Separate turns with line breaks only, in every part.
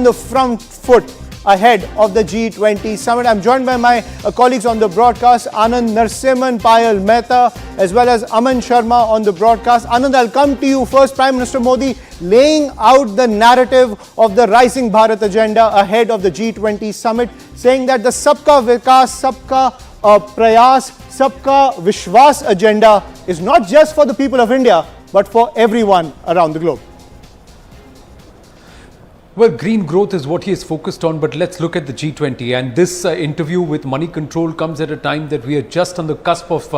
the front foot ahead of the G20 summit. I'm joined by my colleagues on the broadcast, Anand Narasimhan, Payal Mehta, as well as Aman Sharma on the broadcast. Anand, I'll come to you first. Prime Minister Modi laying out the narrative of the Rising Bharat agenda ahead of the G20 summit, saying that the Sabka Vikas, Sabka Prayas, Sabka Vishwas agenda is not just for the people of India, but for everyone around the globe.
Well, green growth is what he is focused on, but let's look at the G20. And this interview with Money Control comes at a time that we are just on the cusp of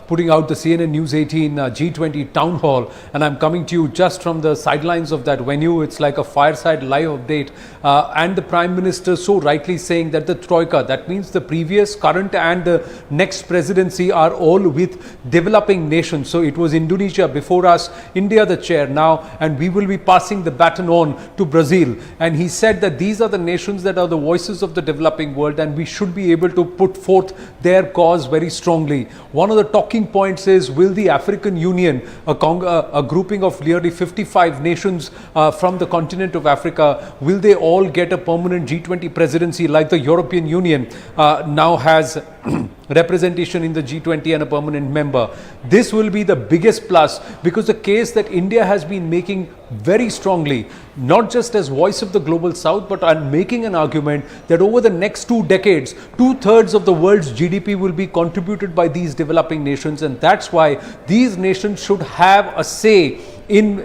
putting out the CNN News 18 G20 town hall. And I'm coming to you just from the sidelines of that venue. It's like a fireside live update. And the Prime Minister so rightly saying that the Troika, that means the previous, current and the next presidency, are all with developing nations. So it was Indonesia before us, India the chair now, and we will be passing the baton on to Brazil. And he said that these are the nations that are the voices of the developing world, and we should be able to put forth their cause very strongly. One of the talking points is, will the African Union, a grouping of nearly 55 nations from the continent of Africa, will they all get a permanent G20 presidency like the European Union now has representation in the G20 and a permanent member? This will be the biggest plus, because the case that India has been making very strongly, not just as voice of the global south, but I'm making an argument that over the next 2 decades, 2/3 of the world's GDP will be contributed by these developing nations, and that's why these nations should have a say in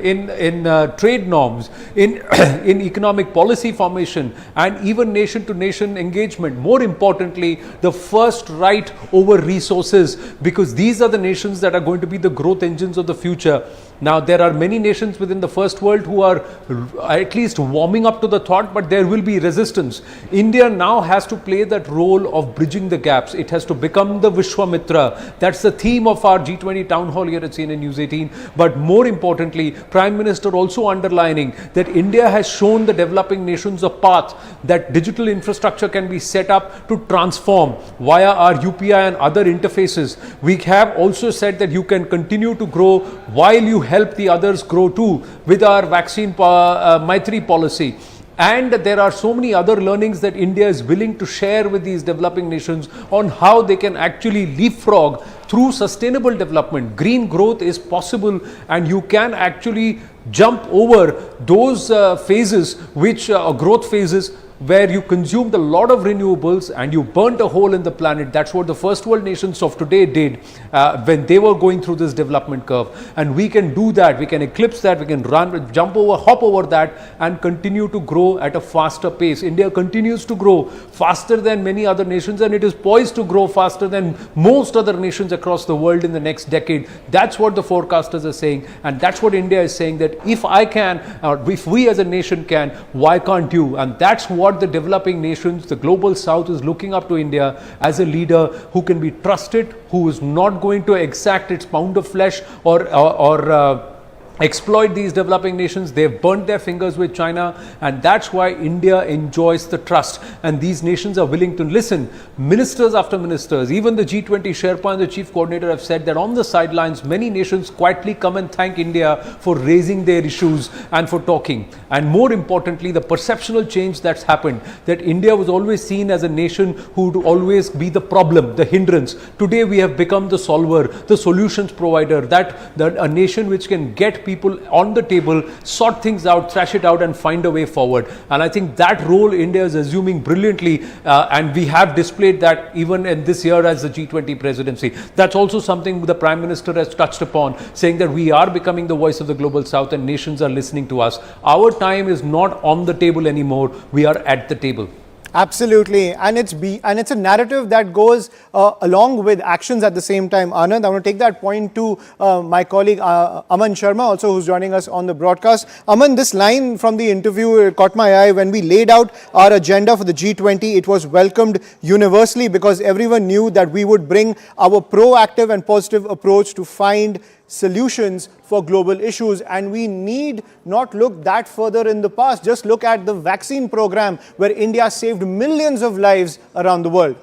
trade norms, in economic policy formation, and even nation-to-nation engagement. More importantly, the first right over resources, because these are the nations that are going to be the growth engines of the future. Now, there are many nations within the first world who are at least warming up to the thought, but there will be resistance. India now has to play that role of bridging the gaps. It has to become the Vishwamitra. That's the theme of our G20 town hall here at CNN News 18. But more importantly, Prime Minister also underlining that India has shown the developing nations a path that digital infrastructure can be set up to transform via our UPI and other interfaces. We have also said that you can continue to grow while you help the others grow too, with our vaccine Maitri policy. And there are so many other learnings that India is willing to share with these developing nations on how they can actually leapfrog through sustainable development. Green growth is possible, and you can actually jump over those phases, which growth phases, where you consumed a lot of renewables and you burnt a hole in the planet. That's what the first world nations of today did when they were going through this development curve. And we can do that. We can eclipse that. We can hop over that and continue to grow at a faster pace. India continues to grow faster than many other nations, and it is poised to grow faster than most other nations across the world in the next decade. That's what the forecasters are saying, and that's what India is saying, that if I can, or if we as a nation can, why can't you? And that's what the developing nations, the global south, is looking up to India as a leader who can be trusted, who is not going to exact its pound of flesh or exploit these developing nations. They've burnt their fingers with China, and that's why India enjoys the trust, and these nations are willing to listen. Ministers after ministers, even the G20 Sherpa and the chief coordinator have said that on the sidelines many nations quietly come and thank India for raising their issues and for talking. And more importantly, the perceptual change that's happened, that India was always seen as a nation who would always be the problem, the hindrance. Today we have become the solver, the solutions provider, that a nation which can get people on the table, sort things out, thrash it out, and find a way forward. And I think that role India is assuming brilliantly, and we have displayed that even in this year as the G20 presidency. That's also something the Prime Minister has touched upon, saying that we are becoming the voice of the global south and nations are listening to us. Our time is not on the table anymore, we are at the table.
Absolutely, and it's a narrative that goes along with actions at the same time. Anand, I want to take that point to my colleague Aman Sharma, also who's joining us on the broadcast. Aman, this line from the interview caught my eye. When we laid out our agenda for the G20, it was welcomed universally because everyone knew that we would bring our proactive and positive approach to find solutions for global issues, and we need not look that further in the past. Just look at the vaccine program where India saved millions of lives around the world.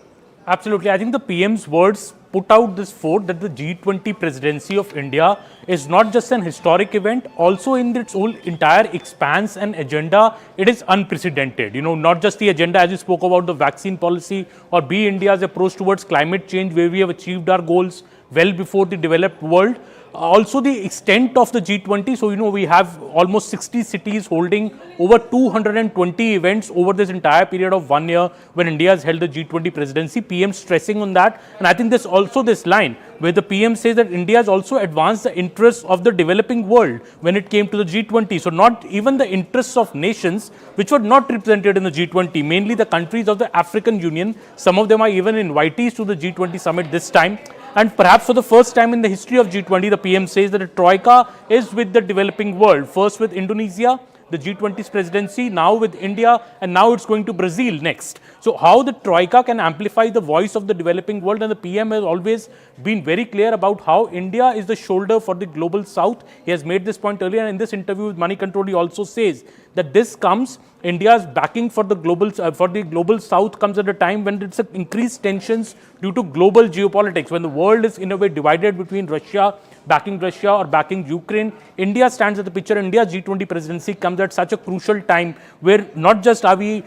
Absolutely. I think the PM's words put out this fort that the G20 presidency of India is not just an historic event, also in its whole entire expanse and agenda, it is unprecedented. Not just the agenda as you spoke about the vaccine policy, or be India's approach towards climate change, where we have achieved our goals well before the developed world. Also the extent of the G20. So, we have almost 60 cities holding over 220 events over this entire period of 1 year when India has held the G20 presidency. PM stressing on that. And I think this also this line where the PM says that India has also advanced the interests of the developing world when it came to the G20. So not even the interests of nations which were not represented in the G20, mainly the countries of the African Union. Some of them are even invitees to the G20 summit this time. And perhaps for the first time in the history of G20, the PM says that a troika is with the developing world. First with Indonesia, the G20's presidency, now with India, and now it's going to Brazil next. So how the troika can amplify the voice of the developing world, and the PM has always been very clear about how India is the shoulder for the global south. He has made this point earlier, and in this interview with Money Control, he also says that this comes, India's backing for the global south comes at a time when it's increased tensions due to global geopolitics, when the world is in a way divided between backing Russia or backing Ukraine. India stands at the picture. India's G20 presidency comes at such a crucial time where not just are we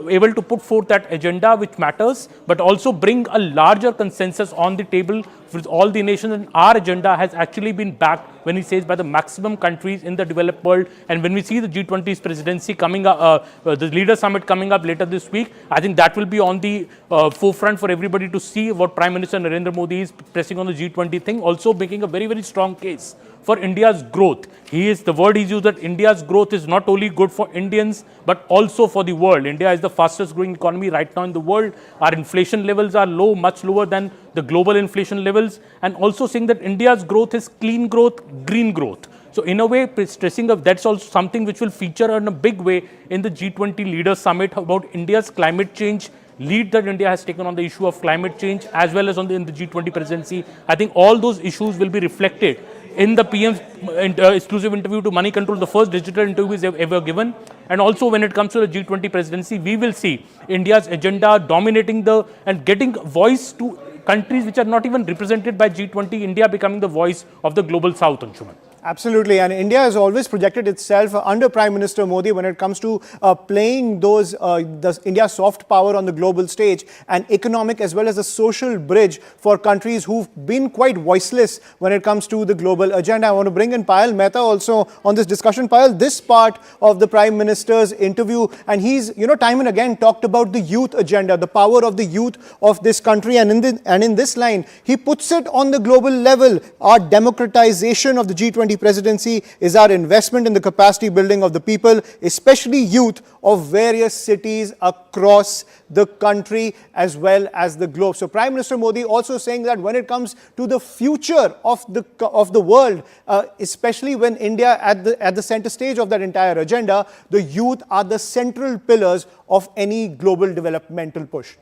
able to put forth that agenda which matters, but also bring a larger consensus on the table with all the nations. And our agenda has actually been backed, when he says, by the maximum countries in the developed world. And when we see the G20's presidency coming up, the leader summit coming up later this week, I think that will be on the forefront for everybody to see what Prime Minister Narendra Modi is pressing on the G20 thing, also making a very, very strong case for India's growth. The word he's used, that India's growth is not only good for Indians, but also for the world. India is the fastest growing economy right now in the world. Our inflation levels are low, much lower than the global inflation levels, and also saying that India's growth is clean growth, green growth. So in a way, stressing of that's also something which will feature in a big way in the G20 Leaders Summit about India's climate change lead that India has taken on the issue of climate change, as well as in the G20 presidency. I think all those issues will be reflected in the PM's exclusive interview to Money Control, the first digital interview he's ever given. And also when it comes to the G20 presidency, we will see India's agenda dominating and getting voice to countries which are not even represented by G20, India becoming the voice of the global south, Anshuman.
Absolutely, and India has always projected itself under Prime Minister Modi when it comes to playing India's soft power on the global stage, an economic as well as a social bridge for countries who've been quite voiceless when it comes to the global agenda. I want to bring in Payal Mehta also on this discussion. Payal, this part of the Prime Minister's interview, and he's time and again talked about the youth agenda, the power of the youth of this country, and in this line he puts it on the global level. Our democratization of the G20 presidency is our investment in the capacity building of the people, especially youth of various cities across the country as well as the globe. So Prime Minister Modi also saying that when it comes to the future of the world, especially when India at the center stage of that entire agenda, the youth are the central pillars of any global developmental push.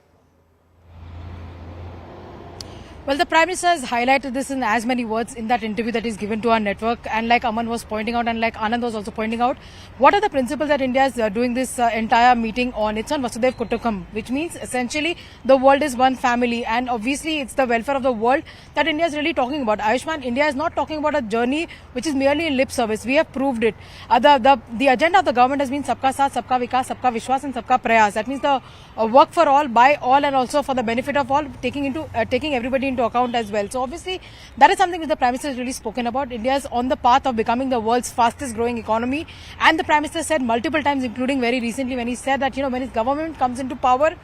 Well, the Prime Minister has highlighted this in as many words in that interview that is given to our network. And like Aman was pointing out, and like Anand was also pointing out, what are the principles that India is doing this entire meeting on? It's on Vasudhaiv Kutumbakam, which means essentially the world is one family. And obviously, it's the welfare of the world that India is really talking about. Ayushman, India is not talking about a journey which is merely in lip service. We have proved it. The agenda of the government has been Sabka Saath, Sabka Vikas, Sabka Vishwas and Sabka Prayas. That means the work for all, by all, and also for the benefit of all, taking everybody into account as well. So obviously that is something which the Prime Minister has really spoken about. India is on the path of becoming the world's fastest growing economy, and the Prime Minister said multiple times, including very recently when he said that when his government comes into power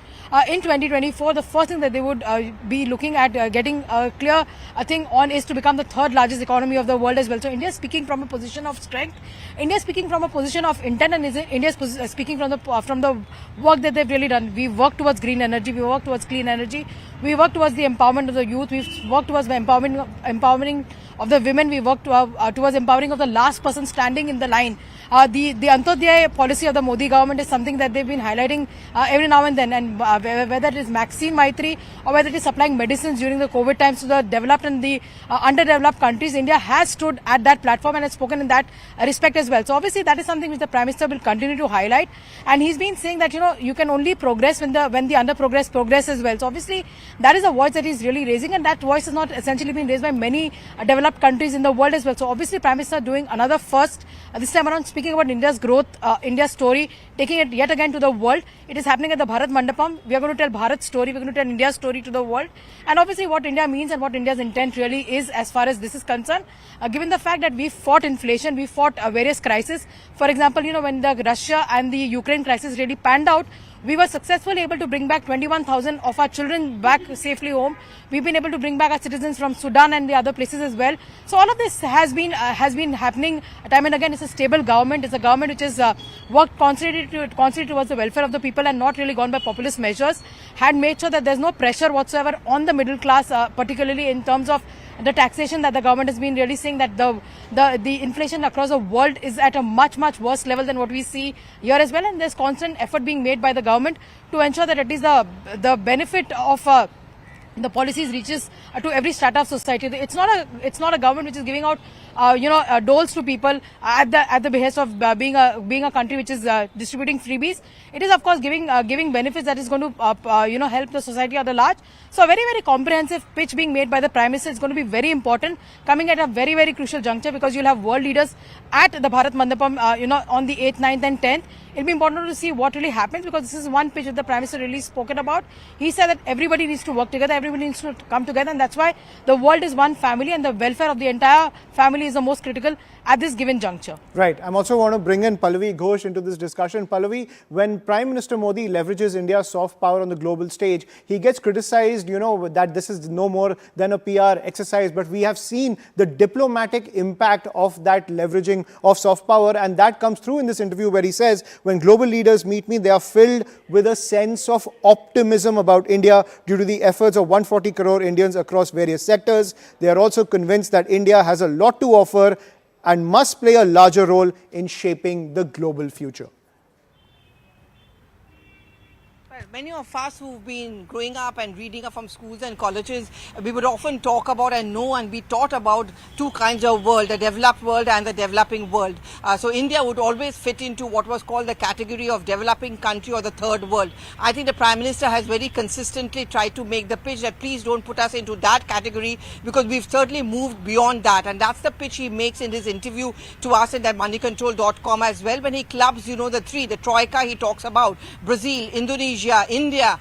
in 2024, the first thing that they would be looking at getting a clear thing on is to become the third largest economy of the world as well. So India is speaking from a position of strength. India is speaking from a position of intent, and India is speaking from the work that they've really done. We work towards green energy, we work towards clean energy, we work towards the empowerment of the youth, we work towards the empowering of the women, we work towards empowering of the last person standing in the line The Antyodaya policy of the Modi government is something that they've been highlighting every now and then, and whether it is Maxine Maitri or whether it is supplying medicines during the COVID times to the developed and the underdeveloped countries, India has stood at that platform and has spoken in that respect as well. So obviously that is something which the Prime Minister will continue to highlight, and he's been saying that you can only progress when the under progress as well. So obviously that is a voice that he's really raising, and that voice has not essentially been raised by many developed countries in the world as well. So obviously Prime Minister doing another first this time around, speaking about India's growth, India's story, taking it yet again to the world. It is happening at the Bharat Mandapam. We are going to tell Bharat's story, we're going to tell India's story to the world, and obviously what India means and what India's intent really is as far as this is concerned, given the fact that we fought inflation, we fought various crises. For example, when the Russia and the Ukraine crisis really panned out, we were successfully able to bring back 21,000 of our children back safely home. We've been able to bring back our citizens from Sudan and the other places as well. So all of this has been happening time and again. It's a stable government. It's a government which has worked constantly towards the welfare of the people and not really gone by populist measures. Had made sure that there's no pressure whatsoever on the middle class, particularly in terms of the taxation that the government has been really saying that the inflation across the world is at a much worse level than what we see here as well, and there's constant effort being made by the government to ensure that at least the benefit of the policies reaches to every strata of society. It's not a government which is giving out doles to people at the behest of being a country which is distributing freebies. It is of course giving benefits that is going to help the society at the large. So a very comprehensive pitch being made by the Prime Minister is going to be very important, coming at a very crucial juncture, because you'll have world leaders at the Bharat Mandapam on the 8th, 9th and 10th. It'll be important to see what really happens, because this is one pitch that the Prime Minister really spoken about. He said that everybody needs to work together, everybody needs to come together, and that's why the world is one family and the welfare of the entire family is the most critical at this given juncture.
Right. I'm also want to bring in Pallavi Ghosh into this discussion. Pallavi, when Prime Minister Modi leverages India's soft power on the global stage, he gets criticized, that this is no more than a PR exercise. But we have seen the diplomatic impact of that leveraging of soft power, and that comes through in this interview where he says, when global leaders meet me, they are filled with a sense of optimism about India due to the efforts of 140 crore Indians across various sectors. They are also convinced that India has a lot to offer and must play a larger role in shaping the global future.
Many of us who've been growing up and reading up from schools and colleges, we would often talk about and know and be taught about two kinds of world, the developed world and the developing world. So India would always fit into what was called the category of developing country or the third world. I think the Prime Minister has very consistently tried to make the pitch that please don't put us into that category, because we've certainly moved beyond that. And that's the pitch he makes in his interview to us in that moneycontrol.com as well, when he clubs, the troika he talks about, Brazil, Indonesia, India,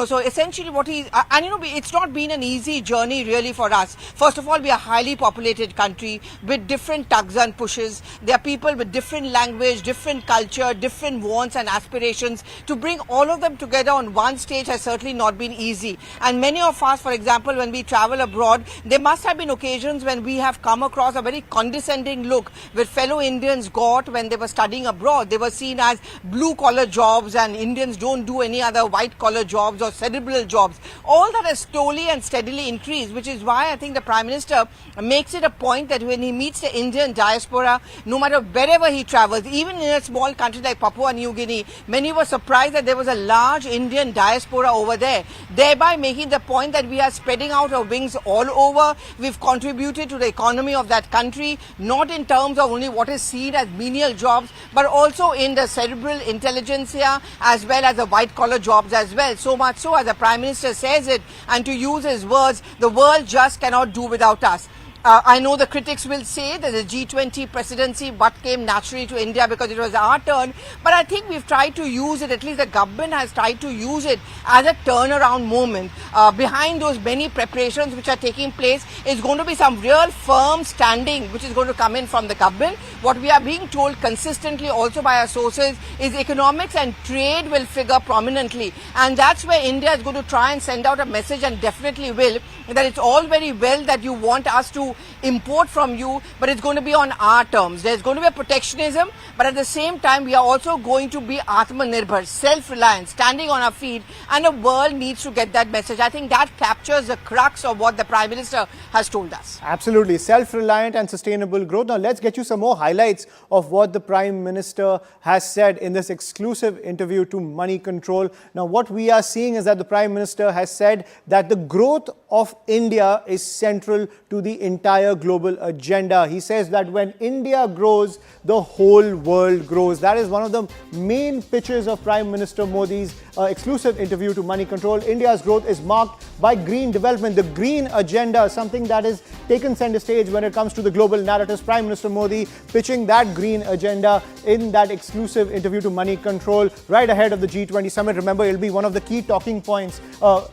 so essentially what it's not been an easy journey really for us. First of all, we are a highly populated country with different tugs and pushes. There are people with different language, different culture, different wants and aspirations. To bring all of them together on one stage has certainly not been easy. And many of us, for example, when we travel abroad, there must have been occasions when we have come across a very condescending look which fellow Indians got when they were studying abroad. They were seen as blue-collar jobs, and Indians don't do any other white-collar jobs or cerebral jobs. All that has slowly and steadily increased, which is why I think the Prime Minister makes it a point that when he meets the Indian diaspora, no matter wherever he travels, even in a small country like Papua New Guinea, many were surprised that there was a large Indian diaspora over there, thereby making the point that we are spreading out our wings all over. We've contributed to the economy of that country, not in terms of only what is seen as menial jobs, but also in the cerebral intelligentsia as well as the white-collar jobs as well. So much so, as the Prime Minister says it, and to use his words, the world just cannot do without us. I know the critics will say that the G20 presidency but came naturally to India because it was our turn, but I think we've tried to use it, at least the government has tried to use it as a turnaround moment. Behind those many preparations which are taking place is going to be some real firm standing which is going to come in from the government. What we are being told consistently also by our sources is economics and trade will figure prominently, and that's where India is going to try and send out a message, and definitely will, that it's all very well that you want us to import from you, but it's going to be on our terms. There's going to be a protectionism, but at the same time, we are also going to be Atmanirbhar, self-reliant, standing on our feet, and the world needs to get that message. I think that captures the crux of what the Prime Minister has told us.
Absolutely. Self-reliant and sustainable growth. Now, let's get you some more highlights of what the Prime Minister has said in this exclusive interview to Money Control. Now, what we are seeing is that the Prime Minister has said that the growth of India is central to the entire global agenda. He says that when India grows, the whole world grows. That is one of the main pitches of Prime Minister Modi's exclusive interview to Money Control. India's growth is marked by green development. The green agenda, something that is taken center stage when it comes to the global narratives. Prime Minister Modi pitching that green agenda in that exclusive interview to Money Control right ahead of the G20 summit. Remember, it'll be one of the key talking points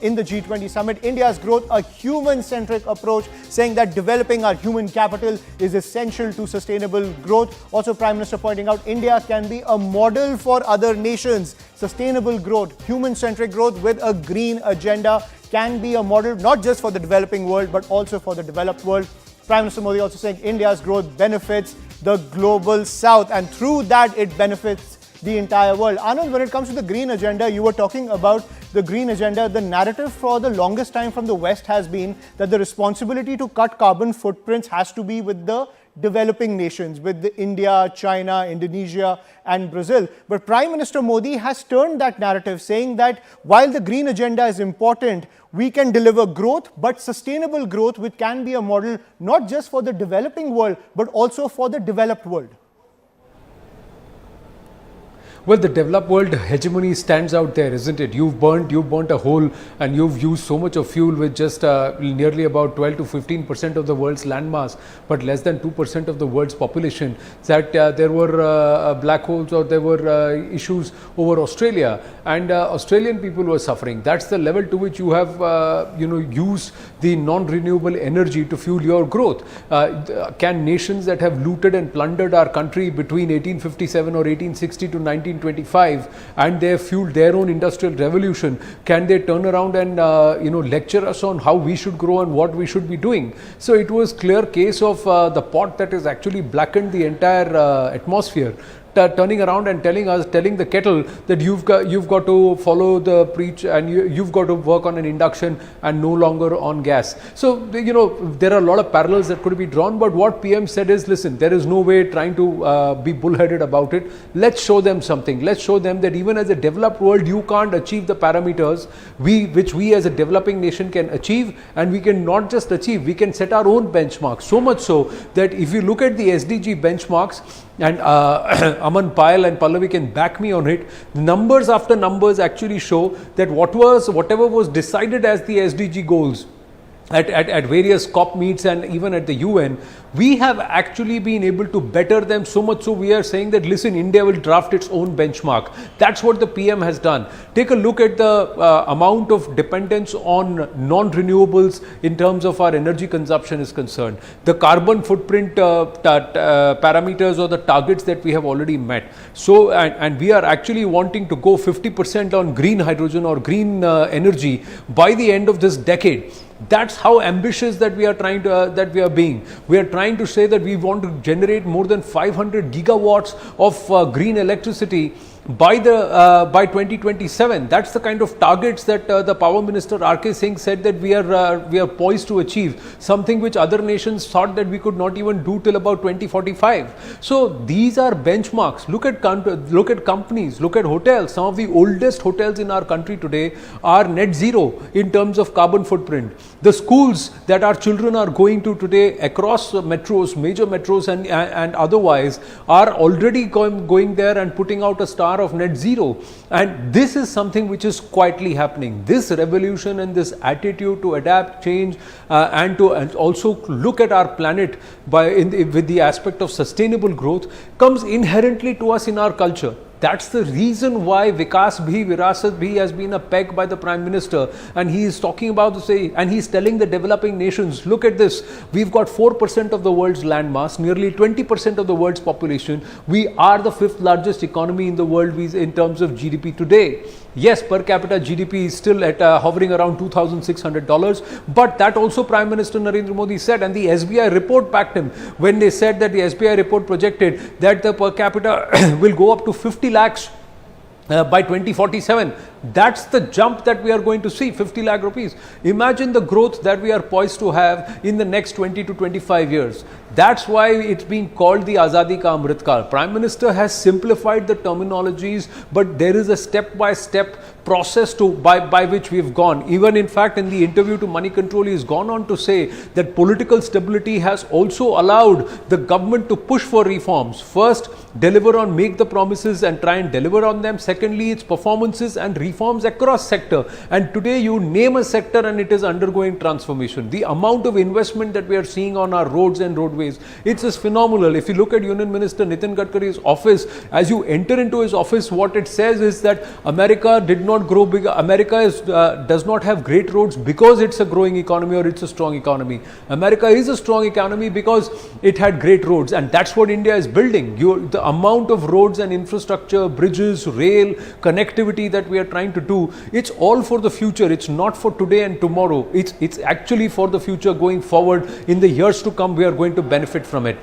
in the G20 summit. India's growth, a human-centric approach, saying that developing our human capital is essential to sustainable growth. Also, Prime Minister pointing out India can be a model for other nations. Sustainable growth, human-centric growth with a green agenda can be a model not just for the developing world but also for the developed world. Prime Minister Modi also saying India's growth benefits the global south, and through that it benefits the entire world. Anand, when it comes to the green agenda, you were talking about the green agenda. The narrative for the longest time from the West has been that the responsibility to cut carbon footprints has to be with the developing nations, with the India, China, Indonesia and Brazil. But Prime Minister Modi has turned that narrative, saying that while the green agenda is important, we can deliver growth, but sustainable growth, which can be a model not just for the developing world, but also for the developed world.
Well, the developed world hegemony stands out there, isn't it? You've burnt a hole and you've used so much of fuel with just nearly about 12 to 15% of the world's landmass, but less than 2% of the world's population. That there were black holes, or there were issues over Australia, and Australian people were suffering. That's the level to which you have used the non-renewable energy to fuel your growth. Can nations that have looted and plundered our country between 1857 or 1860 to 1925 and they have fueled their own industrial revolution, can they turn around and lecture us on how we should grow and what we should be doing? So it was clear case of the pot that has actually blackened the entire atmosphere. Turning around and telling the kettle that you've got to follow the preach and you've got to work on an induction and no longer on gas. So there are a lot of parallels that could be drawn, but what PM said is, listen, there is no way trying to be bullheaded about it. Let's show them something. Let's show them that even as a developed world, you can't achieve the parameters which we as a developing nation can achieve, and we can not just achieve, we can set our own benchmarks. So much so that if you look at the SDG benchmarks, and Aman Payal and Pallavi can back me on it, numbers after numbers actually show that whatever was decided as the SDG goals at various COP meets and even at the UN, we have actually been able to better them so much so we are saying that, listen, India will draft its own benchmark. That's what the PM has done. Take a look at the amount of dependence on non-renewables in terms of our energy consumption is concerned. The carbon footprint parameters or the targets that we have already met. So, and we are actually wanting to go 50% on green hydrogen or green energy by the end of this decade. That's how ambitious that we are being. We are trying to say that we want to generate more than 500 gigawatts of green electricity by 2027. That's the kind of targets that the Power Minister R.K. Singh said that we are poised to achieve, something which other nations thought that we could not even do till about 2045. So these are benchmarks. Look at companies, look at hotels. Some of the oldest hotels in our country today are net zero in terms of carbon footprint. The schools that our children are going to today across metros, major metros and otherwise, are already going there and putting out a star of net zero. And this is something which is quietly happening. This revolution and this attitude to adapt, change and also look at our planet with the aspect of sustainable growth comes inherently to us in our culture. That's the reason why Vikas Bhi, Virasat Bhi has been a peg by the Prime Minister, and he is talking about and he's telling the developing nations, look at this, we've got 4% of the world's land mass, nearly 20% of the world's population. We are the 5th largest economy in the world in terms of GDP today. Yes, per capita GDP is still at hovering around $2,600, but that also Prime Minister Narendra Modi said, and the SBI report backed him when they said that the SBI report projected that the per capita will go up to 50 lakhs by 2047. That's the jump that we are going to see, 50 lakh rupees. Imagine the growth that we are poised to have in the next 20 to 25 years. That's why it's being called the Azadi Ka Amrit Kal. Prime Minister has simplified the terminologies, but there is a step-by-step process by which we've gone. Even in fact, in the interview to Money Control, he's gone on to say that political stability has also allowed the government to push for reforms. First, deliver on, make the promises and try and deliver on them. Secondly, its performances and reforms across sector. And today you name a sector and it is undergoing transformation. The amount of investment that we are seeing on our roads and roadways, it's just phenomenal. If you look at Union Minister Nitin Gadkari's office, as you enter into his office, what it says is that America did not grow big. America does not have great roads because it's a growing economy or it's a strong economy. America is a strong economy because it had great roads, and that's what India is building. The amount of roads and infrastructure, bridges, rail, connectivity that we are trying to do, it's all for the future. It's not for today and tomorrow. It's actually for the future going forward. In the years to come, we are going to benefit from it.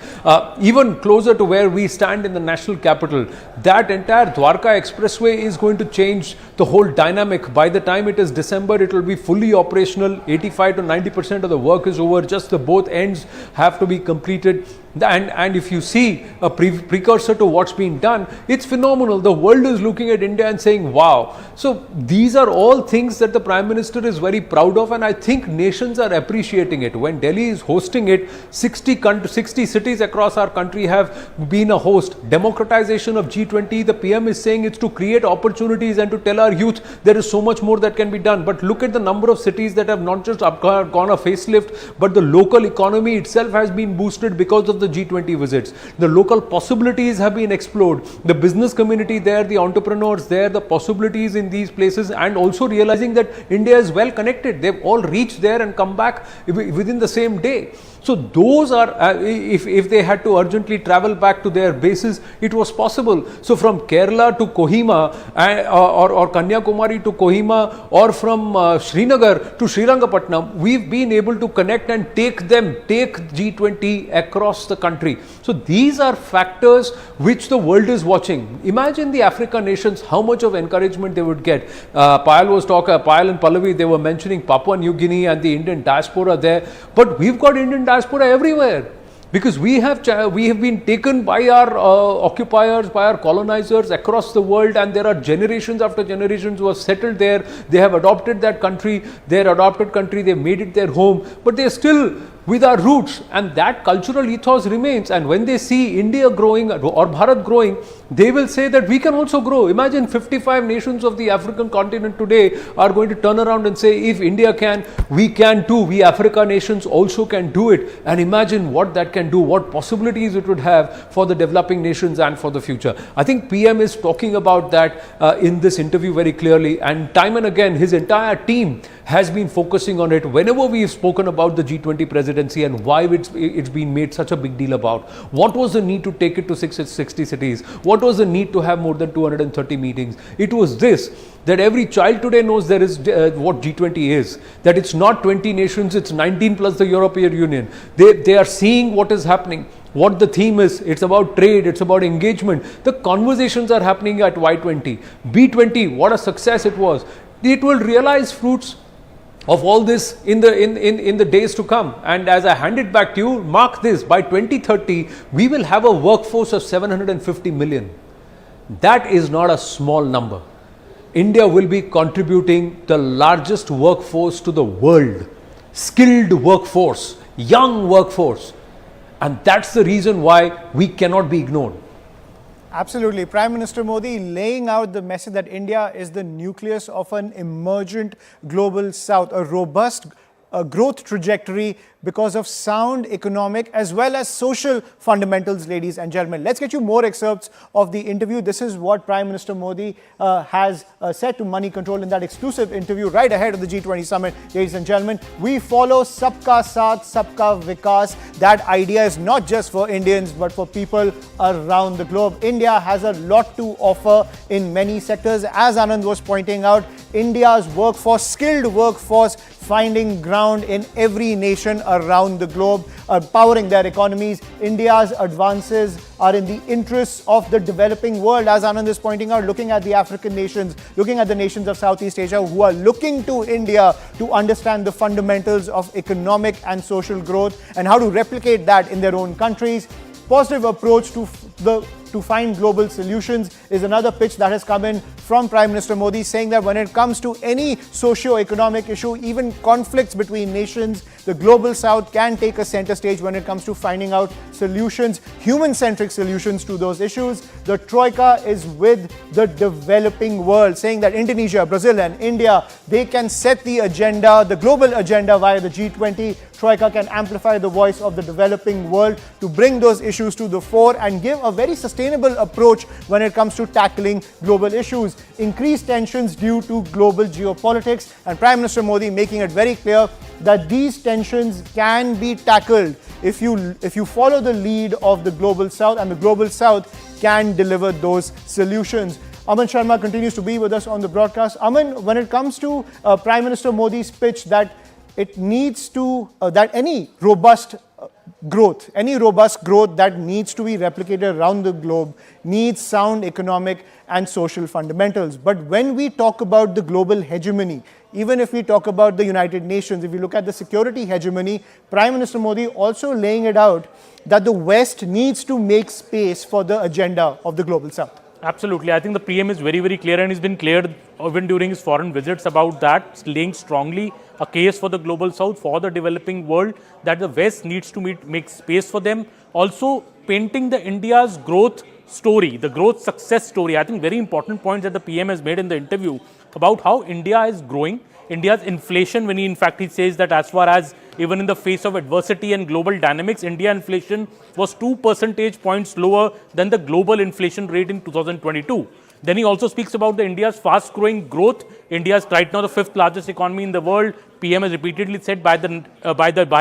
Even closer to where we stand in the national capital, that entire Dwarka Expressway is going to change the whole dynamic. By the time it is December, it will be fully operational. 85 to 90% of the work is over. Just the both ends have to be completed. And if you see a precursor to what's being done, it's phenomenal. The world is looking at India and saying, wow. So these are all things that the Prime Minister is very proud of, and I think nations are appreciating it. When Delhi is hosting it, 60 cities across our country have been a host. Democratization of G20, the PM is saying it's to create opportunities and to tell our youth there is so much more that can be done. But look at the number of cities that have not just gone a facelift, but the local economy itself has been boosted because of the G20 visits. The local possibilities have been explored. The business community there, the entrepreneurs there, the possibilities in these places, and also realizing that India is well connected. They've all reached there and come back within the same day. So those are, if they had to urgently travel back to their bases, it was possible. So from Kerala to Kohima or Kanyakumari to Kohima, or from Srinagar to Srirangapatnam, we've been able to connect and take G20 across the country. So these are factors which the world is watching. Imagine the African nations, how much of encouragement they would get. Payal and Pallavi, they were mentioning Papua New Guinea and the Indian diaspora there, but we've got Indian diaspora everywhere, because we have been taken by our occupiers, by our colonizers across the world, and there are generations after generations who have settled there. They have adopted that country, their adopted country, they made it their home, but they are still with our roots, and that cultural ethos remains. And when they see India growing or Bharat growing, they will say that we can also grow. Imagine 55 nations of the African continent today are going to turn around and say, if India can, we can too. We Africa nations also can do it. And imagine what that can do, what possibilities it would have for the developing nations and for the future. I think PM is talking about that in this interview very clearly, and time and again his entire team has been focusing on it whenever we've spoken about the G20 presidency and why it's been made such a big deal about. What was the need to take it to 60 cities? What was the need to have more than 230 meetings? It was this, that every child today knows there is what G20 is, that it's not 20 nations, it's 19 plus the European Union. They are seeing what is happening, what the theme is. It's about trade, it's about engagement. The conversations are happening at Y20. B20, what a success it was. It will realize fruits of all this in the days to come. And as I hand it back to you, mark this, by 2030 we will have a workforce of 750 million. That is not a small number. India will be contributing the largest workforce to the world, skilled workforce, young workforce, and that's the reason why we cannot be ignored.
Absolutely. Prime Minister Modi laying out the message that India is the nucleus of an emergent global south, a robust growth trajectory because of sound economic as well as social fundamentals, ladies and gentlemen. Let's get you more excerpts of the interview. This is what Prime Minister Modi has said to Money Control in that exclusive interview right ahead of the G20 summit. Ladies and gentlemen, we follow Sabka Saath, Sabka Vikas. That idea is not just for Indians, but for people around the globe. India has a lot to offer in many sectors. As Anand was pointing out, India's workforce, skilled workforce, finding ground in every nation around the globe, powering their economies. India's advances are in the interests of the developing world. As Anand is pointing out, looking at the African nations, looking at the nations of Southeast Asia who are looking to India to understand the fundamentals of economic and social growth and how to replicate that in their own countries. Positive approach to find global solutions is another pitch that has come in from Prime Minister Modi, saying that when it comes to any socio-economic issue, even conflicts between nations, the global south can take a center stage when it comes to finding out solutions, human-centric solutions to those issues. The Troika is with the developing world, saying that Indonesia, Brazil and India, they can set the agenda, the global agenda via the G20. Troika can amplify the voice of the developing world to bring those issues to the fore and give a very sustainable approach when it comes to tackling global issues. Increased tensions due to global geopolitics, and Prime Minister Modi making it very clear that these tensions can be tackled if you follow the lead of the global south, and the global south can deliver those solutions. Aman Sharma continues to be with us on the broadcast. Aman, when it comes to Prime Minister Modi's pitch that it needs to, that any robust growth that needs to be replicated around the globe needs sound economic and social fundamentals. But when we talk about the global hegemony, even if we talk about the United Nations, if you look at the security hegemony, Prime Minister Modi also laying it out that the West needs to make space for the agenda of the global south.
Absolutely. I think the PM is very, very clear, and he's been clear even during his foreign visits about that, laying strongly a case for the global south, for the developing world, that the West needs to make space for them. Also painting the India's growth story, the growth success story. I think very important points that the PM has made in the interview about how India is growing. India's inflation, when he says that as far as even in the face of adversity and global dynamics, India inflation was 2 percentage points lower than the global inflation rate in 2022. Then he also speaks about the India's fast growing growth. India is right now the 5th largest economy in the world. PM has repeatedly said by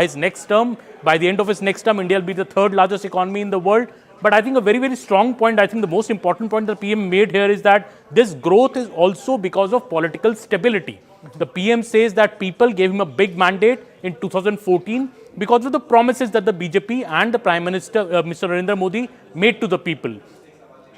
his next term, by the end of his next term, India will be the 3rd largest economy in the world. But I think a very, very strong point, I think the most important point the PM made here is that this growth is also because of political stability. The PM says that people gave him a big mandate in 2014 because of the promises that the BJP and the Prime Minister, Mr. Narendra Modi, made to the people.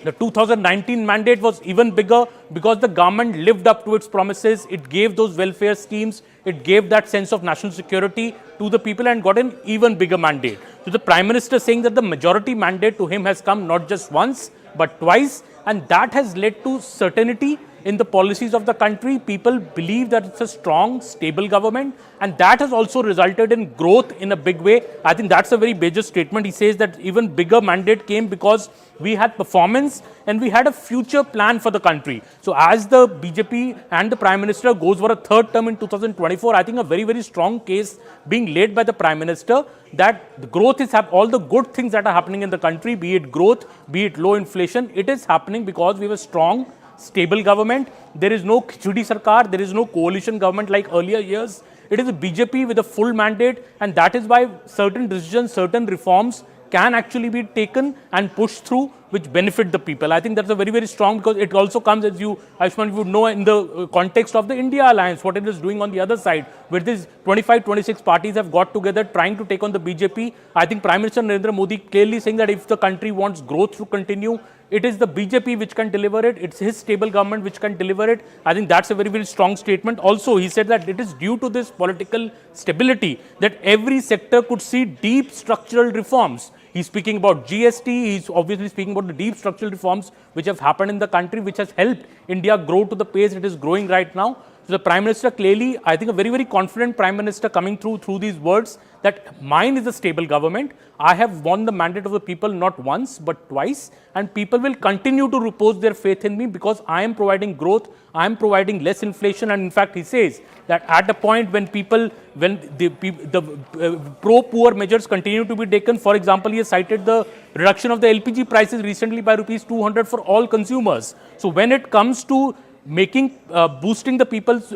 The 2019 mandate was even bigger because the government lived up to its promises. It gave those welfare schemes. It gave that sense of national security to the people and got an even bigger mandate. So the Prime Minister saying that the majority mandate to him has come not just once, but twice. And that has led to certainty in the policies of the country. People believe that it's a strong, stable government, and that has also resulted in growth in a big way. I think that's a very major statement. He says that even bigger mandate came because we had performance and we had a future plan for the country. So as the BJP and the Prime Minister goes for a 3rd term in 2024, I think a very, very strong case being laid by the Prime Minister that the growth is all the good things that are happening in the country, be it growth, be it low inflation, it is happening because we have a strong, stable government. There is no Khichdi Sarkar, there is no coalition government like earlier years. It is a BJP with a full mandate, and that is why certain decisions, certain reforms can actually be taken and pushed through which benefit the people. I think that's a very, very strong, because it also comes, as you, Ayushman, you would know, in the context of the India alliance, what it is doing on the other side, where these 25, 26 parties have got together trying to take on the BJP. I think Prime Minister Narendra Modi clearly saying that if the country wants growth to continue, it is the BJP which can deliver it. It's his stable government which can deliver it. I think that's a very, very strong statement. Also, he said that it is due to this political stability that every sector could see deep structural reforms. He's speaking about GST. He's obviously speaking about the deep structural reforms which have happened in the country, which has helped India grow to the pace it is growing right now. So So the Prime Minister clearly, I think a very, very confident Prime Minister coming through these words that mine is a stable government. I have won the mandate of the people not once but twice, and people will continue to repose their faith in me because I am providing growth, I am providing less inflation, and in fact he says that at a point when the pro-poor measures continue to be taken, for example, he has cited the reduction of the LPG prices recently by rupees 200 for all consumers. So when it comes to boosting the people's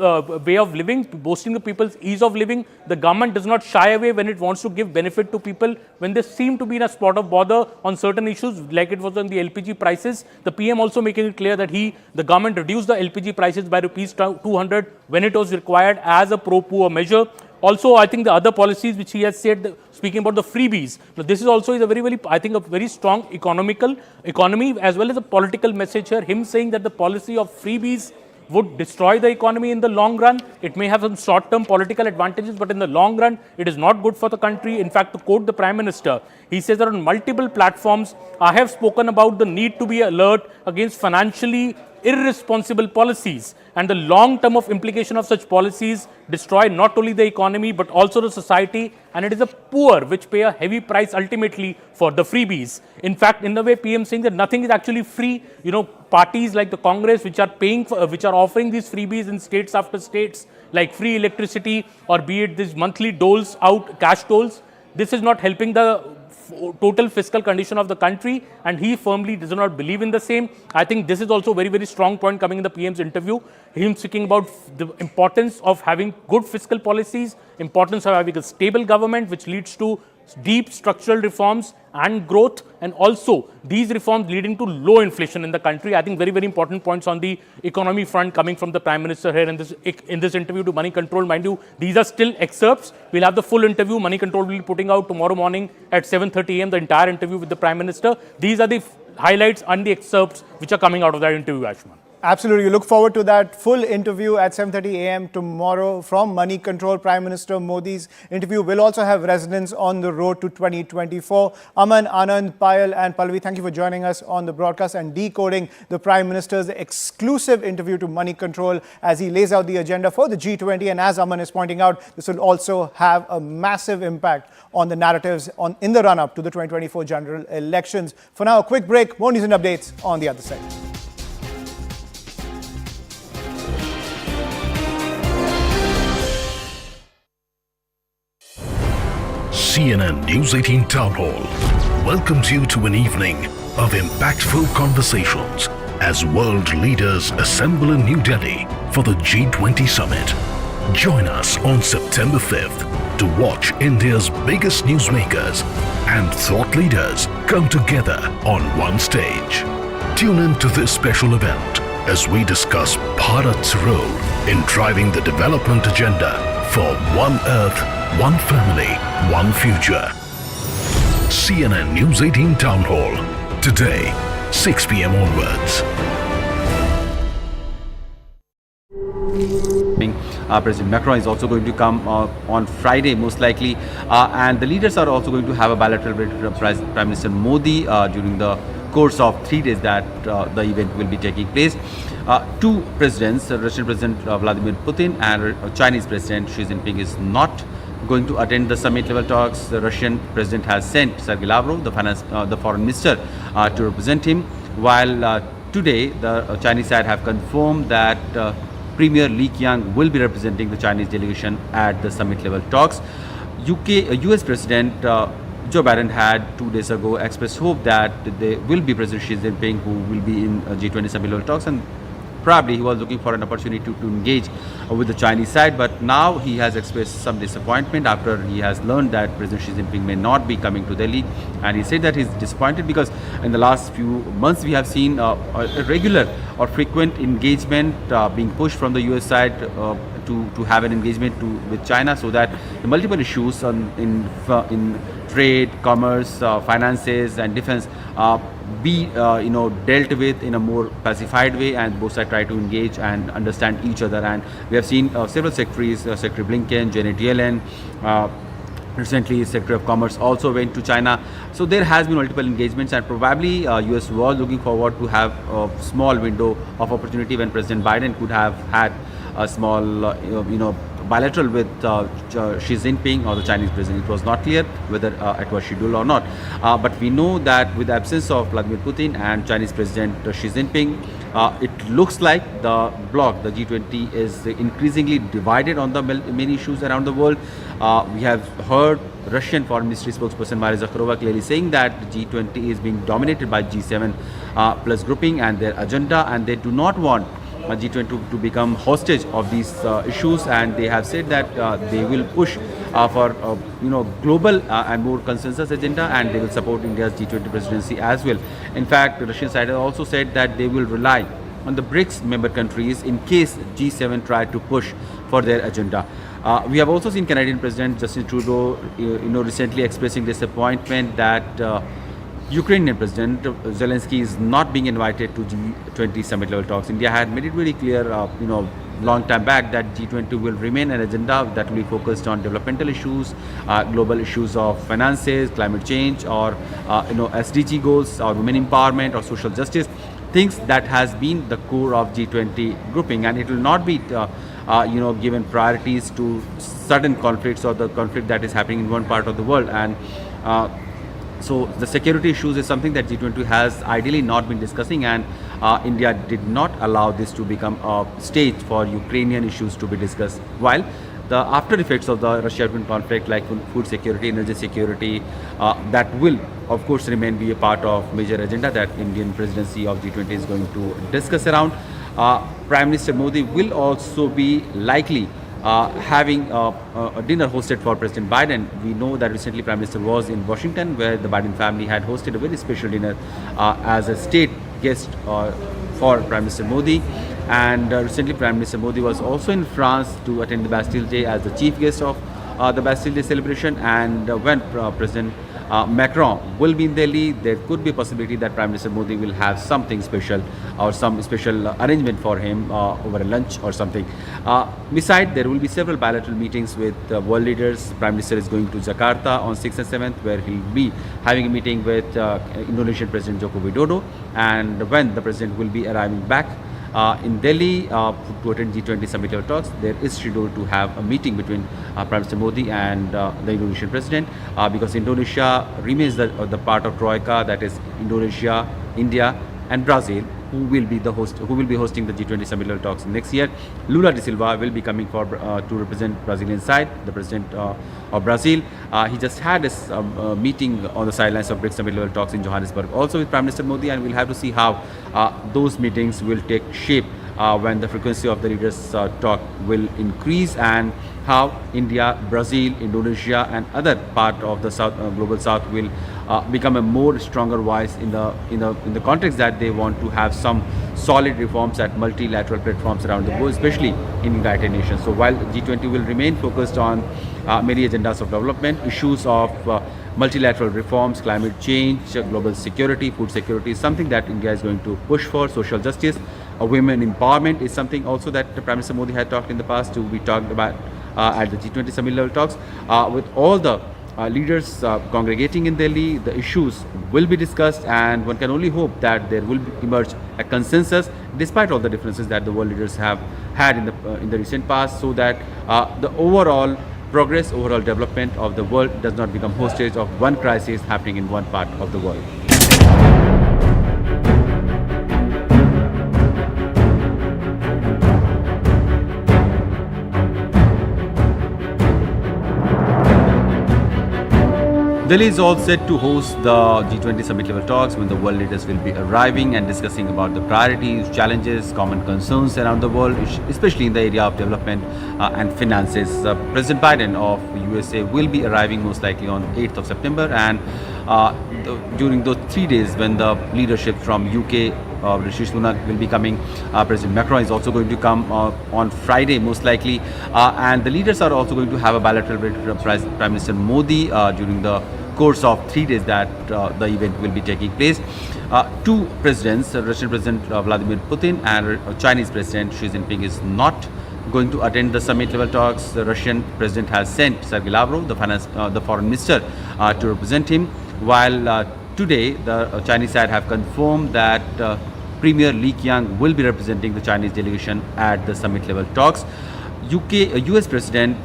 way of living, boosting the people's ease of living, the government does not shy away when it wants to give benefit to people when they seem to be in a spot of bother on certain issues, like it was on the LPG prices. The PM also making it clear that the government reduced the LPG prices by rupees 200 when it was required as a pro-poor measure. Also, I think the other policies which he has said, speaking about the freebies, now this is also a very strong economy as well as a political message here. Him saying that the policy of freebies would destroy the economy in the long run. It may have some short-term political advantages, but in the long run, it is not good for the country. In fact, to quote the Prime Minister, he says that on multiple platforms, I have spoken about the need to be alert against financially irresponsible policies, and the long term of implication of such policies destroy not only the economy but also the society, and it is the poor which pay a heavy price ultimately for the freebies. In fact, in the way PM saying that nothing is actually free, parties like the Congress which are offering these freebies in states after states, like free electricity or be it these monthly doles out, cash doles, this is not helping the total fiscal condition of the country, and he firmly does not believe in the same. I think this is also a very, very strong point coming in the PM's interview. Him speaking about the importance of having good fiscal policies, importance of having a stable government which leads to deep structural reforms and growth, and also these reforms leading to low inflation in the country. I think very, very important points on the economy front coming from the Prime Minister here in this interview to Money Control. Mind you, these are still excerpts. We'll have the full interview. Money Control will be putting out tomorrow morning at 7:30 a.m. the entire interview with the Prime Minister. These are the highlights and the excerpts which are coming out of that interview, Ashman.
Absolutely. You look forward to that full interview at 7:30 a.m. tomorrow from Money Control. Prime Minister Modi's interview will also have resonance on the road to 2024. Aman, Anand, Payal and Pallavi, thank you for joining us on the broadcast and decoding the Prime Minister's exclusive interview to Money Control as he lays out the agenda for the G20. And as Aman is pointing out, this will also have a massive impact on the narratives in the run-up to the 2024 general elections. For now, a quick break. More news and updates on the other side.
CNN News 18 Town Hall welcomes you to an evening of impactful conversations as world leaders assemble in New Delhi for the G20 Summit. Join us on September 5th to watch India's biggest newsmakers and thought leaders come together on one stage. Tune in to this special event as we discuss Bharat's role in driving the development agenda for one Earth, one family, one future. CNN News 18 Town Hall, today, 6 p.m. onwards.
President Macron is also going to come on Friday, most likely, and the leaders are also going to have a bilateral with Prime Minister Modi during the course of 3 days that the event will be taking place. Two presidents, Russian President Vladimir Putin and Chinese President Xi Jinping is not going to attend the summit level talks. The Russian president has sent Sergei Lavrov, the foreign minister, to represent him, while today the Chinese side have confirmed that Premier Li Qiang will be representing the Chinese delegation at the summit level talks. US President Joe Biden had 2 days ago expressed hope that there will be President Xi Jinping who will be in G20 summit level talks, and probably he was looking for an opportunity to engage with the Chinese side, but now he has expressed some disappointment after he has learned that President Xi Jinping may not be coming to Delhi, and he said that he's disappointed because in the last few months we have seen a regular or frequent engagement being pushed from the US side to have an engagement with China, so that the multiple issues in trade, commerce, finances and defense be dealt with in a more pacified way, and both sides try to engage and understand each other. And we have seen several secretaries, Secretary Blinken, Janet Yellen, recently Secretary of Commerce also went to China. So there has been multiple engagements, and probably US was looking forward to have a small window of opportunity when President Biden could have had a small, bilateral with Xi Jinping or the Chinese president. It was not clear whether it was scheduled or not. But we know that with the absence of Vladimir Putin and Chinese President Xi Jinping, it looks like the bloc, the G20, is increasingly divided on the many issues around the world. We have heard Russian Foreign Ministry spokesperson Maria Zakharova clearly saying that the G20 is being dominated by G7 plus grouping and their agenda, and they do not want G20 to become hostage of these issues, and they have said that they will push for global and more consensus agenda, and they will support India's G20 presidency as well. In fact, the Russian side has also said that they will rely on the BRICS member countries in case G7 try to push for their agenda. We have also seen Canadian President Justin Trudeau, recently expressing disappointment that Ukrainian President Zelensky is not being invited to G20 summit level talks. India had made it very clear, long time back, that G20 will remain an agenda that will be focused on developmental issues, global issues of finances, climate change, or SDG goals, or women empowerment, or social justice. Things that has been the core of G20 grouping, and it will not be given priorities to certain conflicts or the conflict that is happening in one part of the world. And so the security issues is something that G20 has ideally not been discussing, and India did not allow this to become a stage for Ukrainian issues to be discussed. While the after effects of the Russia-Ukraine conflict, like food security, energy security, that will of course remain be a part of major agenda that Indian presidency of G20 is going to discuss around. Prime Minister Modi will also be likely having a dinner hosted for President Biden. We know that recently Prime Minister was in Washington, where the Biden family had hosted a very special dinner as a state guest for Prime Minister Modi. And recently Prime Minister Modi was also in France to attend the Bastille Day as the chief guest of the Bastille Day celebration. And when President Macron will be in Delhi, there could be a possibility that Prime Minister Modi will have something special or some special arrangement for him over a lunch or something. Besides, there will be several bilateral meetings with world leaders. Prime Minister is going to Jakarta on 6th and 7th, where he'll be having a meeting with Indonesian President Joko Widodo. And when the President will be arriving back in Delhi to attend G20 summit level talks, there is scheduled to have a meeting between Prime Minister Modi and the Indonesian President, because Indonesia remains the part of Troika, that is Indonesia, India, and Brazil, who will be hosting the G20 summit level talks next year. Lula da Silva will be coming for to represent Brazilian side, the president of Brazil. He just had his meeting on the sidelines of BRICS summit level talks in Johannesburg, also with Prime Minister Modi, and we'll have to see how those meetings will take shape when the frequency of the leaders talk will increase, and how India, Brazil, Indonesia, and other part of the South, global South will become a more stronger voice in the context that they want to have some solid reforms at multilateral platforms around the world, especially in United Nations. So while G20 will remain focused on many agendas of development, issues of multilateral reforms, climate change, global security, food security is something that India is going to push for. Social justice, women empowerment is something also that Prime Minister Modi had talked in the past to be talked about at the G20 summit level talks. With all the leaders congregating in Delhi, the issues will be discussed, and one can only hope that there will emerge a consensus despite all the differences that the world leaders have had in the recent past, so that the overall progress, overall development of the world does not become hostage of one crisis happening in one part of the world. Delhi is all set to host the G20 summit level talks, when the world leaders will be arriving and discussing about the priorities, challenges, common concerns around the world, especially in the area of development and finances. President Biden of USA will be arriving most likely on 8th of September, and during those 3 days when the leadership from UK, Rishi Sunak will be coming. President Macron is also going to come on Friday most likely, and the leaders are also going to have a bilateral with Prime Minister Modi during the course of 3 days that the event will be taking place. Two presidents, Russian President Vladimir Putin and Chinese President Xi Jinping, is not going to attend the summit level talks. The Russian president has sent Sergei Lavrov, the foreign minister, to represent him, while today the Chinese side have confirmed that Premier Li Qiang will be representing the Chinese delegation at the summit level talks. US President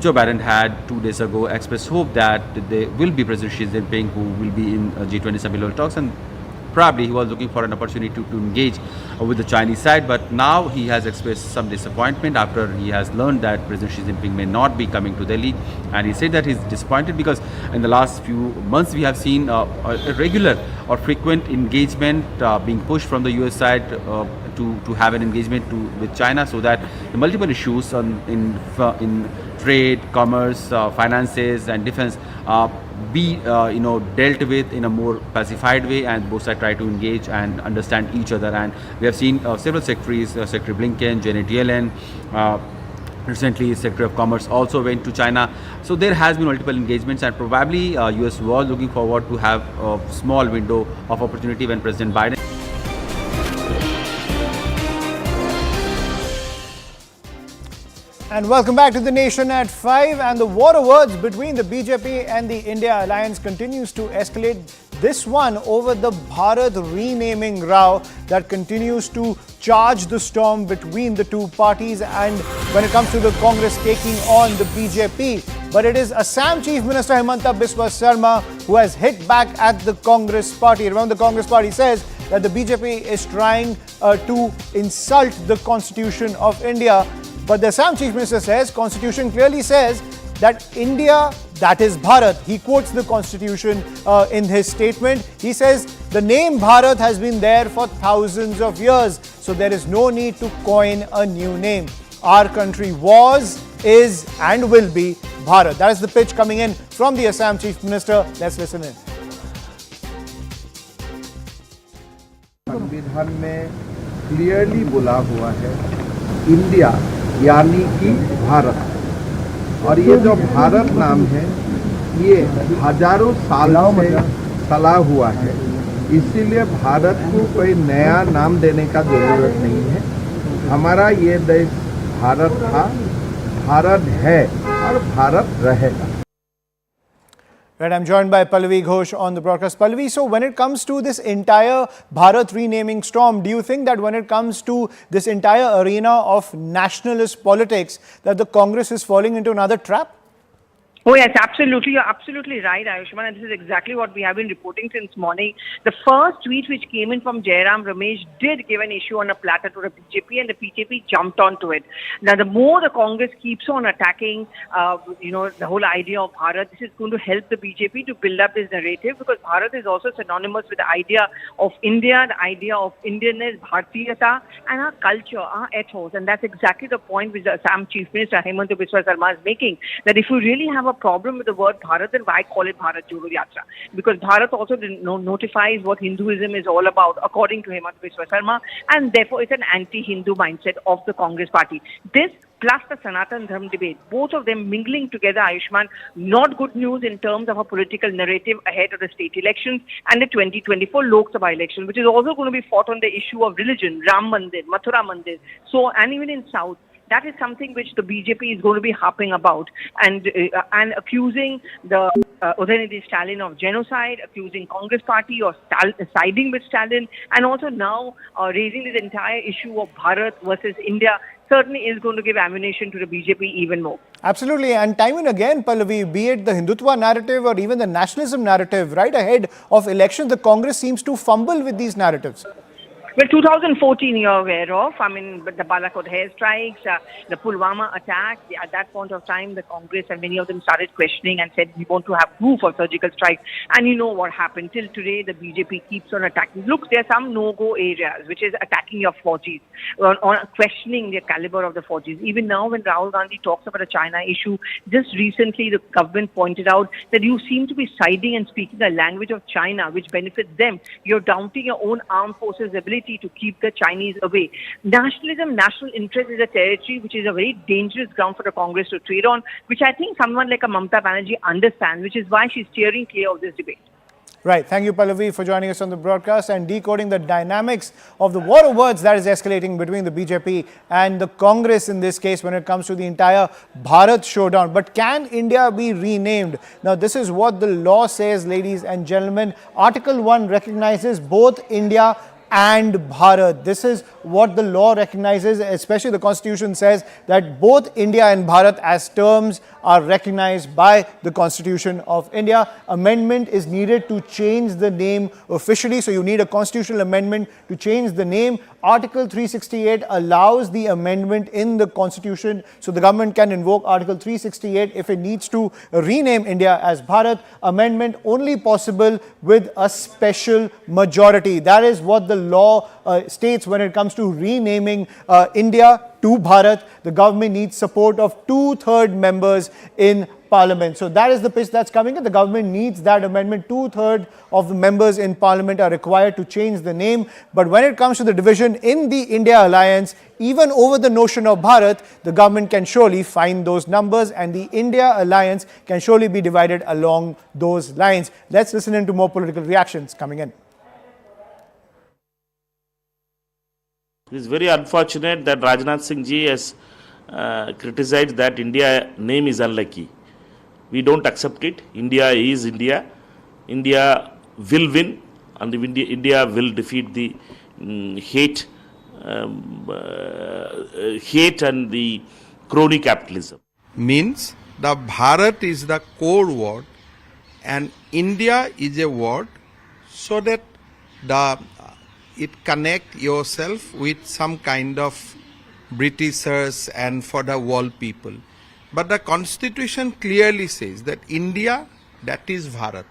Joe Biden had 2 days ago expressed hope that there will be President Xi Jinping who will be in G20 summit level talks, and probably he was looking for an opportunity to engage with the Chinese side, but now he has expressed some disappointment after he has learned that President Xi Jinping may not be coming to Delhi, and he said that he's disappointed because in the last few months we have seen a regular or frequent engagement being pushed from the US side to have an engagement with China, so that the multiple issues in trade, commerce, finances and defense be dealt with in a more pacified way, and both sides try to engage and understand each other. And we have seen several secretaries, Secretary Blinken, Janet Yellen, recently Secretary of Commerce also went to China. So there has been multiple engagements, and probably US was looking forward to have a small window of opportunity when President Biden.
And welcome back to The Nation at 5. And the war of words between the BJP and the India alliance continues to escalate. This one over the Bharat renaming row that continues to charge the storm between the two parties, and when it comes to the Congress taking on the BJP. But it is Assam Chief Minister Himanta Biswa Sarma who has hit back at the Congress party. Remember, the Congress party says that the BJP is trying to insult the Constitution of India. But the Assam Chief Minister says Constitution clearly says that India, that is Bharat. He quotes the Constitution in his statement. He says the name Bharat has been there for thousands of years, so there is no need to coin a new name. Our country was, is and will be Bharat. That is the pitch coming in from the Assam Chief Minister. Let's listen in.
संविधान में clearly बोला हुआ है India यानी कि भारत, और ये जो भारत नाम है ये हजारों साल से चला हुआ है, इसीलिए भारत को कोई नया नाम देने का जरूरत नहीं है। हमारा ये देश भारत था, भारत है और भारत रहेगा।
Right, I'm joined by Pallavi Ghosh on the broadcast. Pallavi, so when it comes to this entire Bharat renaming storm, do you think that when it comes to this entire arena of nationalist politics, that the Congress is falling into another trap?
Oh yes, absolutely. You're absolutely right, Ayushman, and this is exactly what we have been reporting since morning. The first tweet which came in from Jairam Ramesh did give an issue on a platter to the BJP, and the BJP jumped onto it. Now, the more the Congress keeps on attacking, the whole idea of Bharat, this is going to help the BJP to build up this narrative, because Bharat is also synonymous with the idea of India, the idea of Indianness, Bhartiyata, and our culture, our ethos, and that's exactly the point which the Assam Chief Minister Himanta Biswa Sarma is making. That if you really have a problem with the word Bharat, then why call it Bharat Jodo Yatra? Because Bharat also notifies what Hinduism is all about, according to Himanta Biswa Sarma, and therefore it's an anti-Hindu mindset of the Congress party. This plus the Sanatana Dharma debate, both of them mingling together, Ayushman, not good news in terms of a political narrative ahead of the state elections and the 2024 Lok Sabha election, which is also going to be fought on the issue of religion, Ram Mandir, Mathura Mandir, and even in South. That is something which the BJP is going to be harping about, and accusing the Udayanidhi Stalin of genocide, accusing Congress party of siding with Stalin, and also now raising this entire issue of Bharat versus India certainly is going to give ammunition to the BJP even more.
Absolutely, and time and again, Pallavi, be it the Hindutva narrative or even the nationalism narrative, right ahead of elections, the Congress seems to fumble with these narratives.
Well, 2014 you're aware of, the Balakot airstrikes, the Pulwama attack. At that point of time, the Congress and many of them started questioning and said, we want to have proof of surgical strikes. And you know what happened. Till today, the BJP keeps on attacking. Look, there are some no-go areas, which is attacking your Faujis, on questioning the caliber of the Faujis. Even now, when Rahul Gandhi talks about the China issue, just recently the government pointed out that you seem to be siding and speaking a language of China, which benefits them. You're doubting your own armed forces' ability to keep the Chinese away. Nationalism, national interest is a territory which is a very dangerous ground for the Congress to trade on, which I think someone like a Mamata Banerjee understands, which is why she's steering clear of this debate.
Right. Thank you, Pallavi, for joining us on the broadcast and decoding the dynamics of the war of words that is escalating between the BJP and the Congress in this case when it comes to the entire Bharat showdown. But can India be renamed? Now, this is what the law says, ladies and gentlemen. Article 1 recognizes both India and Bharat. This is what the law recognizes, especially the Constitution says that both India and Bharat as terms are recognized by the Constitution of India. Amendment is needed to change the name officially, so you need a constitutional amendment to change the name. Article 368 allows the amendment in the Constitution, so the government can invoke Article 368 if it needs to rename India as Bharat. Amendment only possible with a special majority. That is what the law states when it comes to renaming India to Bharat. The government needs support of 2/3 members in Parliament. So that is the pitch that's coming in. The government needs that amendment. 2/3 of the members in Parliament are required to change the name. But when it comes to the division in the India alliance, even over the notion of Bharat, the government can surely find those numbers, and the India alliance can surely be divided along those lines. Let's listen into more political reactions coming in.
It is very unfortunate that Rajnath Singh ji has criticized that India name is unlucky. We don't accept it. India is India. India will win, and India will defeat the hate and the crony capitalism.
Means the Bharat is the core word and India is a word so that it connect yourself with some kind of Britishers and for the world people. But the Constitution clearly says that India, that is Bharat.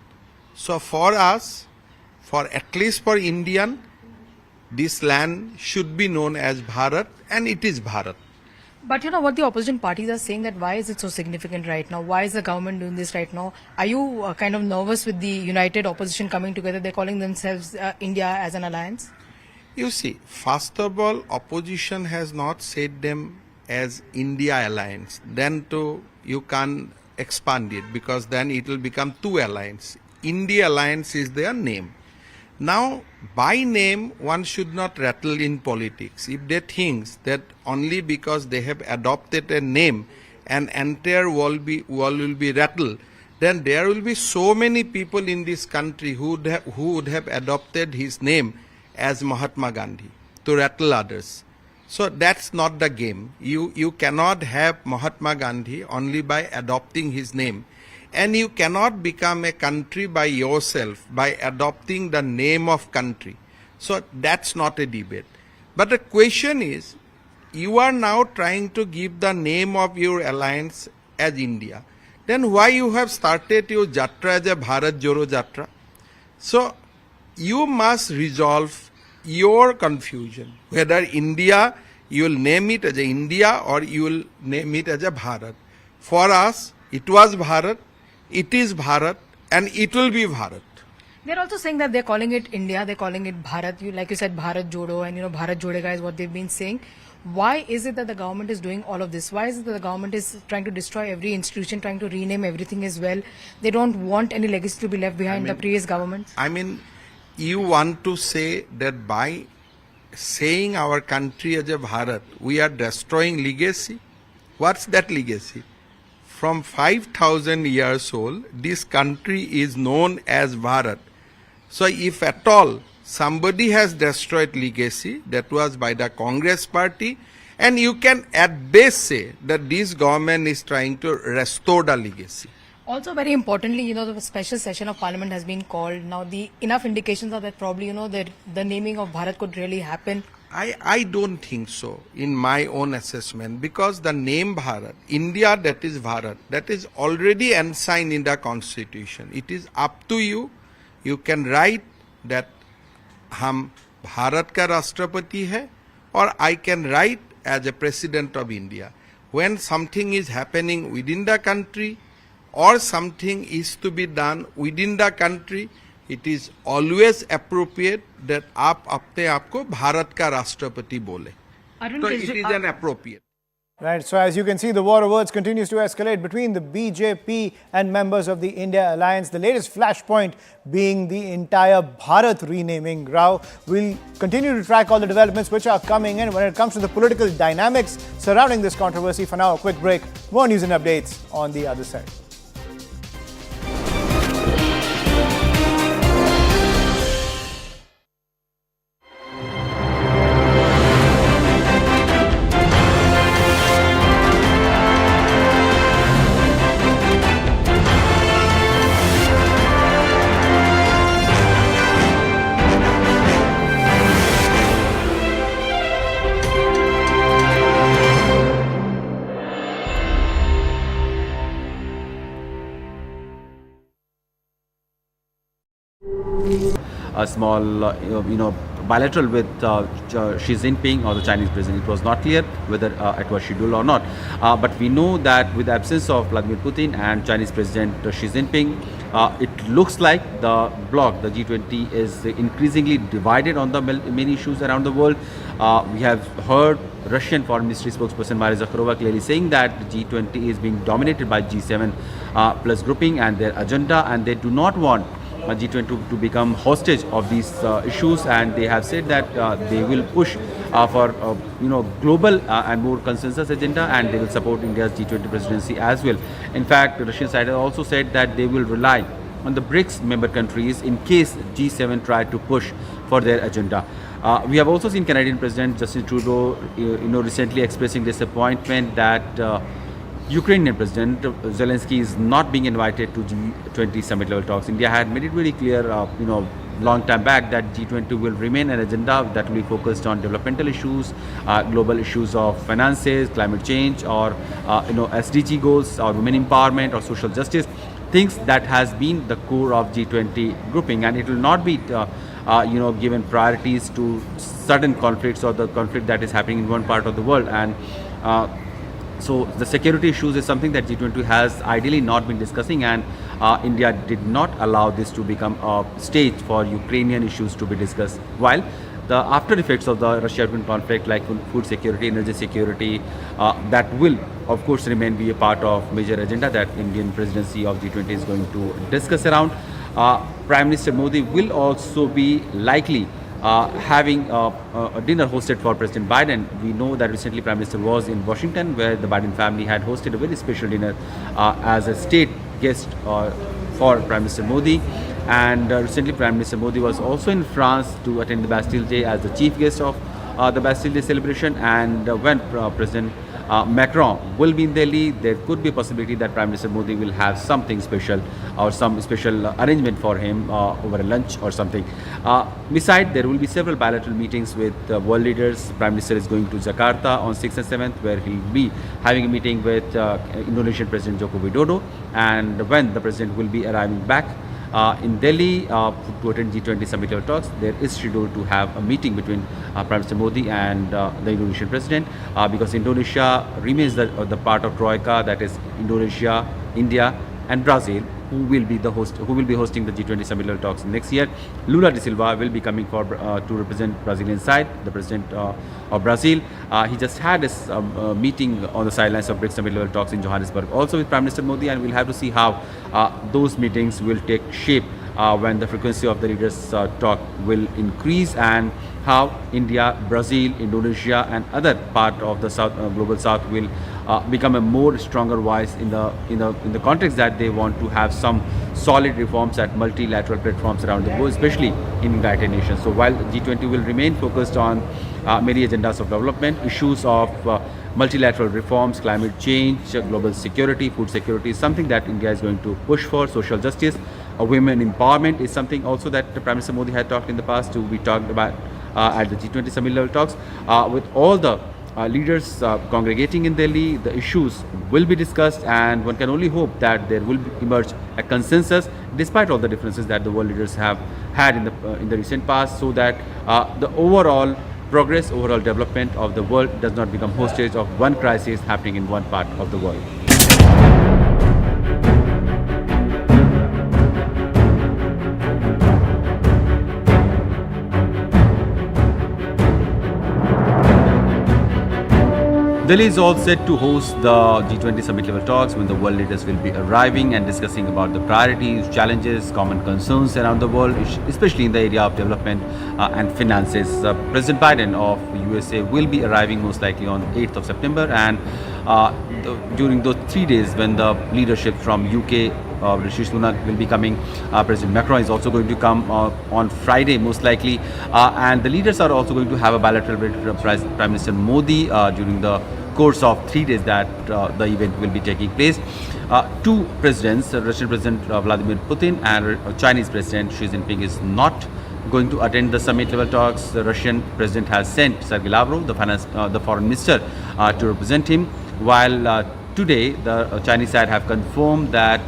So for us, for at least for Indian, this land should be known as Bharat, and it is Bharat.
But you know what the opposition parties are saying, that why is it so significant right now? Why is the government doing this right now? Are you kind of nervous with the united opposition coming together? They're calling themselves India as an alliance.
You see, first of all, opposition has not said them as India alliance. Then too, you can't expand it because then it will become two alliance. India alliance is their name. Now, by name, one should not rattle in politics. If they think that only because they have adopted a name, an entire world will be rattled, then there will be so many people in this country who would have adopted his name as Mahatma Gandhi to rattle others. So that's not the game. You cannot have Mahatma Gandhi only by adopting his name. And you cannot become a country by yourself by adopting the name of country. So that's not a debate. But the question is, you are now trying to give the name of your alliance as India. Then why you have started your Jatra as a Bharat Joro Jatra? So you must resolve your confusion. Whether India, you will name it as a India or you will name it as a Bharat. For us, it was Bharat. It is Bharat and it will be Bharat.
They're also saying that they're calling it India, they're calling it Bharat. Like you said, Bharat Jodo, and Bharat Jodega is what they've been saying. Why is it that the government is doing all of this? Why is it that the government is trying to destroy every institution, trying to rename everything as well? They don't want any legacy to be left behind the previous governments.
I mean, you want to say that by saying our country as a Bharat, we are destroying legacy? What's that legacy? From 5,000 years old, this country is known as Bharat. So if at all somebody has destroyed legacy, that was by the Congress party, and you can at best say that this government is trying to restore the legacy.
Also, very importantly, the special session of Parliament has been called. Now, the enough indications are that probably, the naming of Bharat could really happen.
I don't think so in my own assessment, because the name Bharat, India, that is Bharat, that is already enshrined in the Constitution. It is up to you. You can write that हम भारत का राष्ट्रपति है, or I can write as a president of India. When something is happening within the country or something is to be done within the country, it is always appropriate that आप अपने आप को भारत का राष्ट्रपति बोले. So it is an appropriate.
Right, so as you can see, the war of words continues to escalate between the BJP and members of the India alliance. The latest flashpoint being the entire Bharat renaming row. We'll continue to track all the developments which are coming in when it comes to the political dynamics surrounding this controversy. For now, a quick break. More news and updates on the other side.
a small, bilateral with Xi Jinping or the Chinese president. It was not clear whether it was scheduled or not. But we know that with the absence of Vladimir Putin and Chinese President Xi Jinping, it looks like the bloc, the G20, is increasingly divided on the many issues around the world. We have heard Russian Foreign Ministry spokesperson Maria Zakharova clearly saying that the G20 is being dominated by G7 plus grouping and their agenda, and they do not want G20 to become hostage of these issues, and they have said that they will push for global and more consensus agenda, and they will support India's G20 presidency as well. In fact, the Russian side has also said that they will rely on the BRICS member countries in case G7 try to push for their agenda. We have also seen Canadian President Justin Trudeau, recently expressing disappointment that Ukrainian President Zelensky is not being invited to G20 summit level talks. India had made it very clear, long time back, that G20 will remain an agenda that will be focused on developmental issues, global issues of finances, climate change, or SDG goals, or women empowerment, or social justice, things that has been the core of G20 grouping, and it will not be given priorities to certain conflicts or the conflict that is happening in one part of the world. And so the security issues is something that G20 has ideally not been discussing, and India did not allow this to become a stage for Ukrainian issues to be discussed. While the after effects of the Russia-Ukraine conflict, like food security, energy security, that will of course remain be a part of major agenda that Indian presidency of G20 is going to discuss around. Prime Minister Modi will also be likely having a dinner hosted for President Biden. We know that recently Prime Minister was in Washington, where the Biden family had hosted a very special dinner as a state guest for Prime Minister Modi. And recently Prime Minister Modi was also in France to attend the Bastille Day as the chief guest of the Bastille Day celebration. And when President Macron will be in Delhi, there could be a possibility that Prime Minister Modi will have something special or some special arrangement for him over a lunch or something. Besides, there will be several bilateral meetings with world leaders. Prime Minister is going to Jakarta on 6th and 7th, where he will be having a meeting with Indonesian President Joko Widodo. And when the President will be arriving back in Delhi to attend G20 summit level talks, there is scheduled to have a meeting between Prime Minister Modi and the Indonesian President, because Indonesia remains the part of Troika, that is Indonesia, India and Brazil, who will be hosting the G20 summit level talks next year. Lula da Silva will be coming for to represent Brazilian side, the president of Brazil. He just had his meeting on the sidelines of BRICS summit level talks in Johannesburg, also with Prime Minister Modi, and we'll have to see how those meetings will take shape when the frequency of the leaders talk will increase, and how India, Brazil, Indonesia and other part of the South, global South will become a more stronger voice in the context that they want to have some solid reforms at multilateral platforms around the world, especially in United Nations. So while G20 will remain focused on many agendas of development, issues of multilateral reforms, climate change, global security, food security is something that India is going to push for. Social justice, women empowerment is something also that Prime Minister Modi had talked in the past. We talked about at the G20 summit level talks with all the leaders congregating in Delhi. The issues will be discussed, and one can only hope that there will emerge a consensus despite all the differences that the world leaders have had in the recent past, so that the overall progress, overall development of the world does not become hostage of one crisis happening in one part of the world. Delhi is all set to host the G20 summit level talks, when the world leaders will be arriving and discussing about the priorities, challenges, common concerns around the world, especially in the area of development and finances. President Biden of USA will be arriving most likely on 8th of September, and during those 3 days when the leadership from UK, Rishi Sunak will be coming. President Macron is also going to come on Friday most likely, and the leaders are also going to have a bilateral with Prime Minister Modi during the course of 3 days that the event will be taking place. Two presidents, Russian President Vladimir Putin and Chinese President Xi Jinping, is not going to attend the summit level talks. The Russian president has sent Sergei Lavrov, the foreign minister, to represent him, while today the Chinese side have confirmed that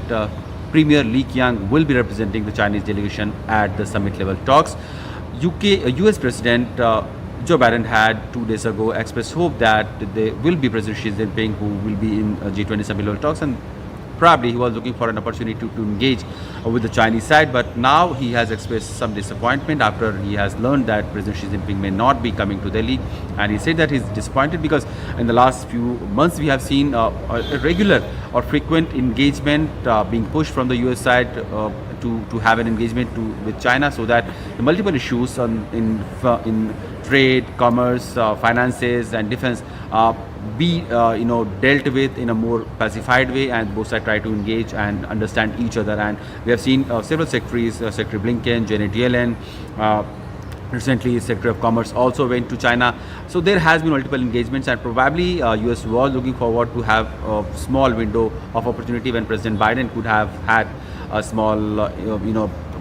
Premier Li Qiang will be representing the Chinese delegation at the summit level talks. US President Joe Biden had 2 days ago expressed hope that there will be President Xi Jinping who will be in G20 summit level talks, and probably he was looking for an opportunity to engage with the Chinese side, but now he has expressed some disappointment after he has learned that President Xi Jinping may not be coming to Delhi, and he said that he's disappointed because in the last few months we have seen a regular or frequent engagement being pushed from the US side to have an engagement with China, so that the multiple issues in trade, commerce, finances and defense be dealt with in a more pacified way, and both sides try to engage and understand each other. And we have seen several secretaries, Secretary Blinken, Janet Yellen, recently Secretary of Commerce also went to China. So there has been multiple engagements, and probably US was looking forward to have a small window of opportunity when President Biden could have had a small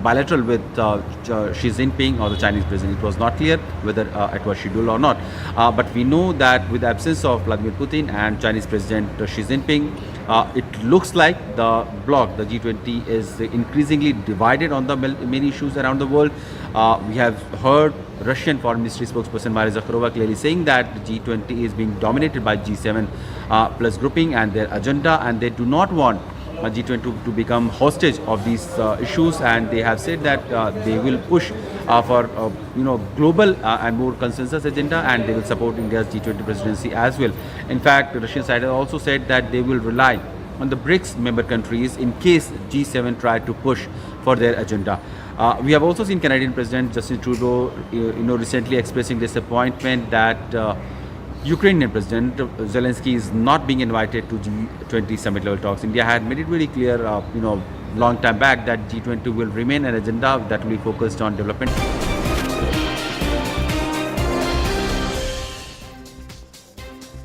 bilateral with Xi Jinping or the Chinese president. It was not clear whether it was scheduled or not. But we know that with the absence of Vladimir Putin and Chinese President Xi Jinping, it looks like the bloc, the G20, is increasingly divided on the many issues around the world. We have heard Russian Foreign Ministry spokesperson Maria Zakharova clearly saying that the G20 is being dominated by G7 plus grouping and their agenda, and they do not want G20 to become hostage of these issues, and they have said that they will push for global and more consensus agenda, and they will support India's G20 presidency as well. In fact, the Russian side has also said that they will rely on the BRICS member countries in case G7 try to push for their agenda. We have also seen Canadian President Justin Trudeau recently expressing disappointment that Ukrainian President Zelensky is not being invited to G20 summit level talks. India had made it very clear, long time back, that G20 will remain an agenda that will be focused on development.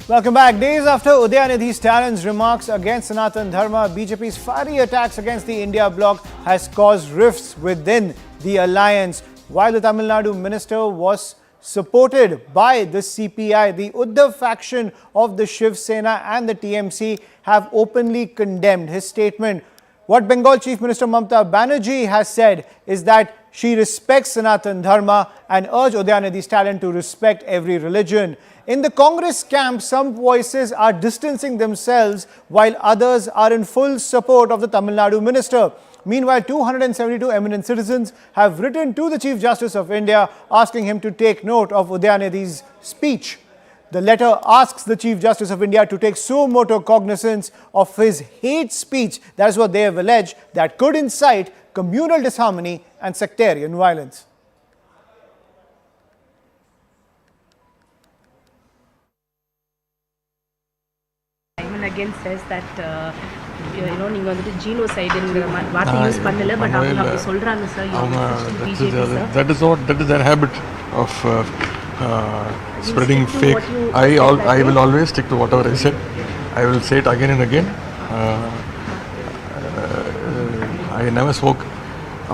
Welcome back. Days after Udayanidhi Stalin's remarks against Sanatana Dharma, BJP's fiery attacks against the India bloc has caused rifts within the alliance. While the Tamil Nadu minister was supported by the CPI, the Uddhav faction of the Shiv Sena and the TMC have openly condemned his statement. What Bengal Chief Minister Mamata Banerjee has said is that she respects Sanatana Dharma and urged Udayanidhi Stalin to respect every religion. In the Congress camp, some voices are distancing themselves while others are in full support of the Tamil Nadu minister. Meanwhile, 272 eminent citizens have written to the Chief Justice of India asking him to take note of Udayanidhi's speech. The letter asks the Chief Justice of India to take suo motu cognizance of his hate speech, that is what they have alleged, that could incite communal disharmony and sectarian violence.
Again says that நீங்க வந்துட்டு ஜீனோசைடுங்கற வார்த்தை use பண்ணல but அவங்க அப்படி சொல்றாங்க sir
that is their habit of spreading fake. I will always stick to whatever I said. I will say it again and again. I never spoke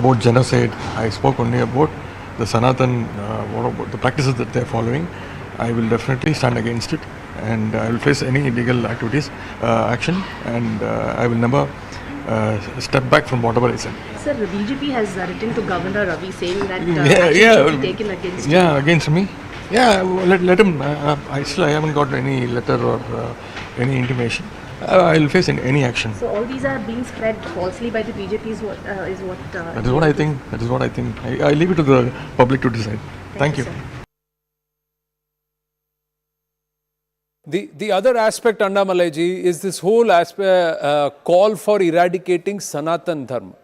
about genocide. I spoke only about the Sanatan, the practices that they are following. I will definitely stand against it, and I will face any illegal activities, action, and I will never step back from whatever I said.
Sir, the BJP has written to Governor Ravi saying that action should be taken against him.
Against me. Let him. I haven't got any letter or any intimation. I will face any action.
So all these are being spread falsely by the BJP is what
that is what I think. That is what I think. I leave it to the public to decide. Thank you.
Sir.
The other aspect, Andamalaiji, is this whole call for eradicating Sanatana Dharma.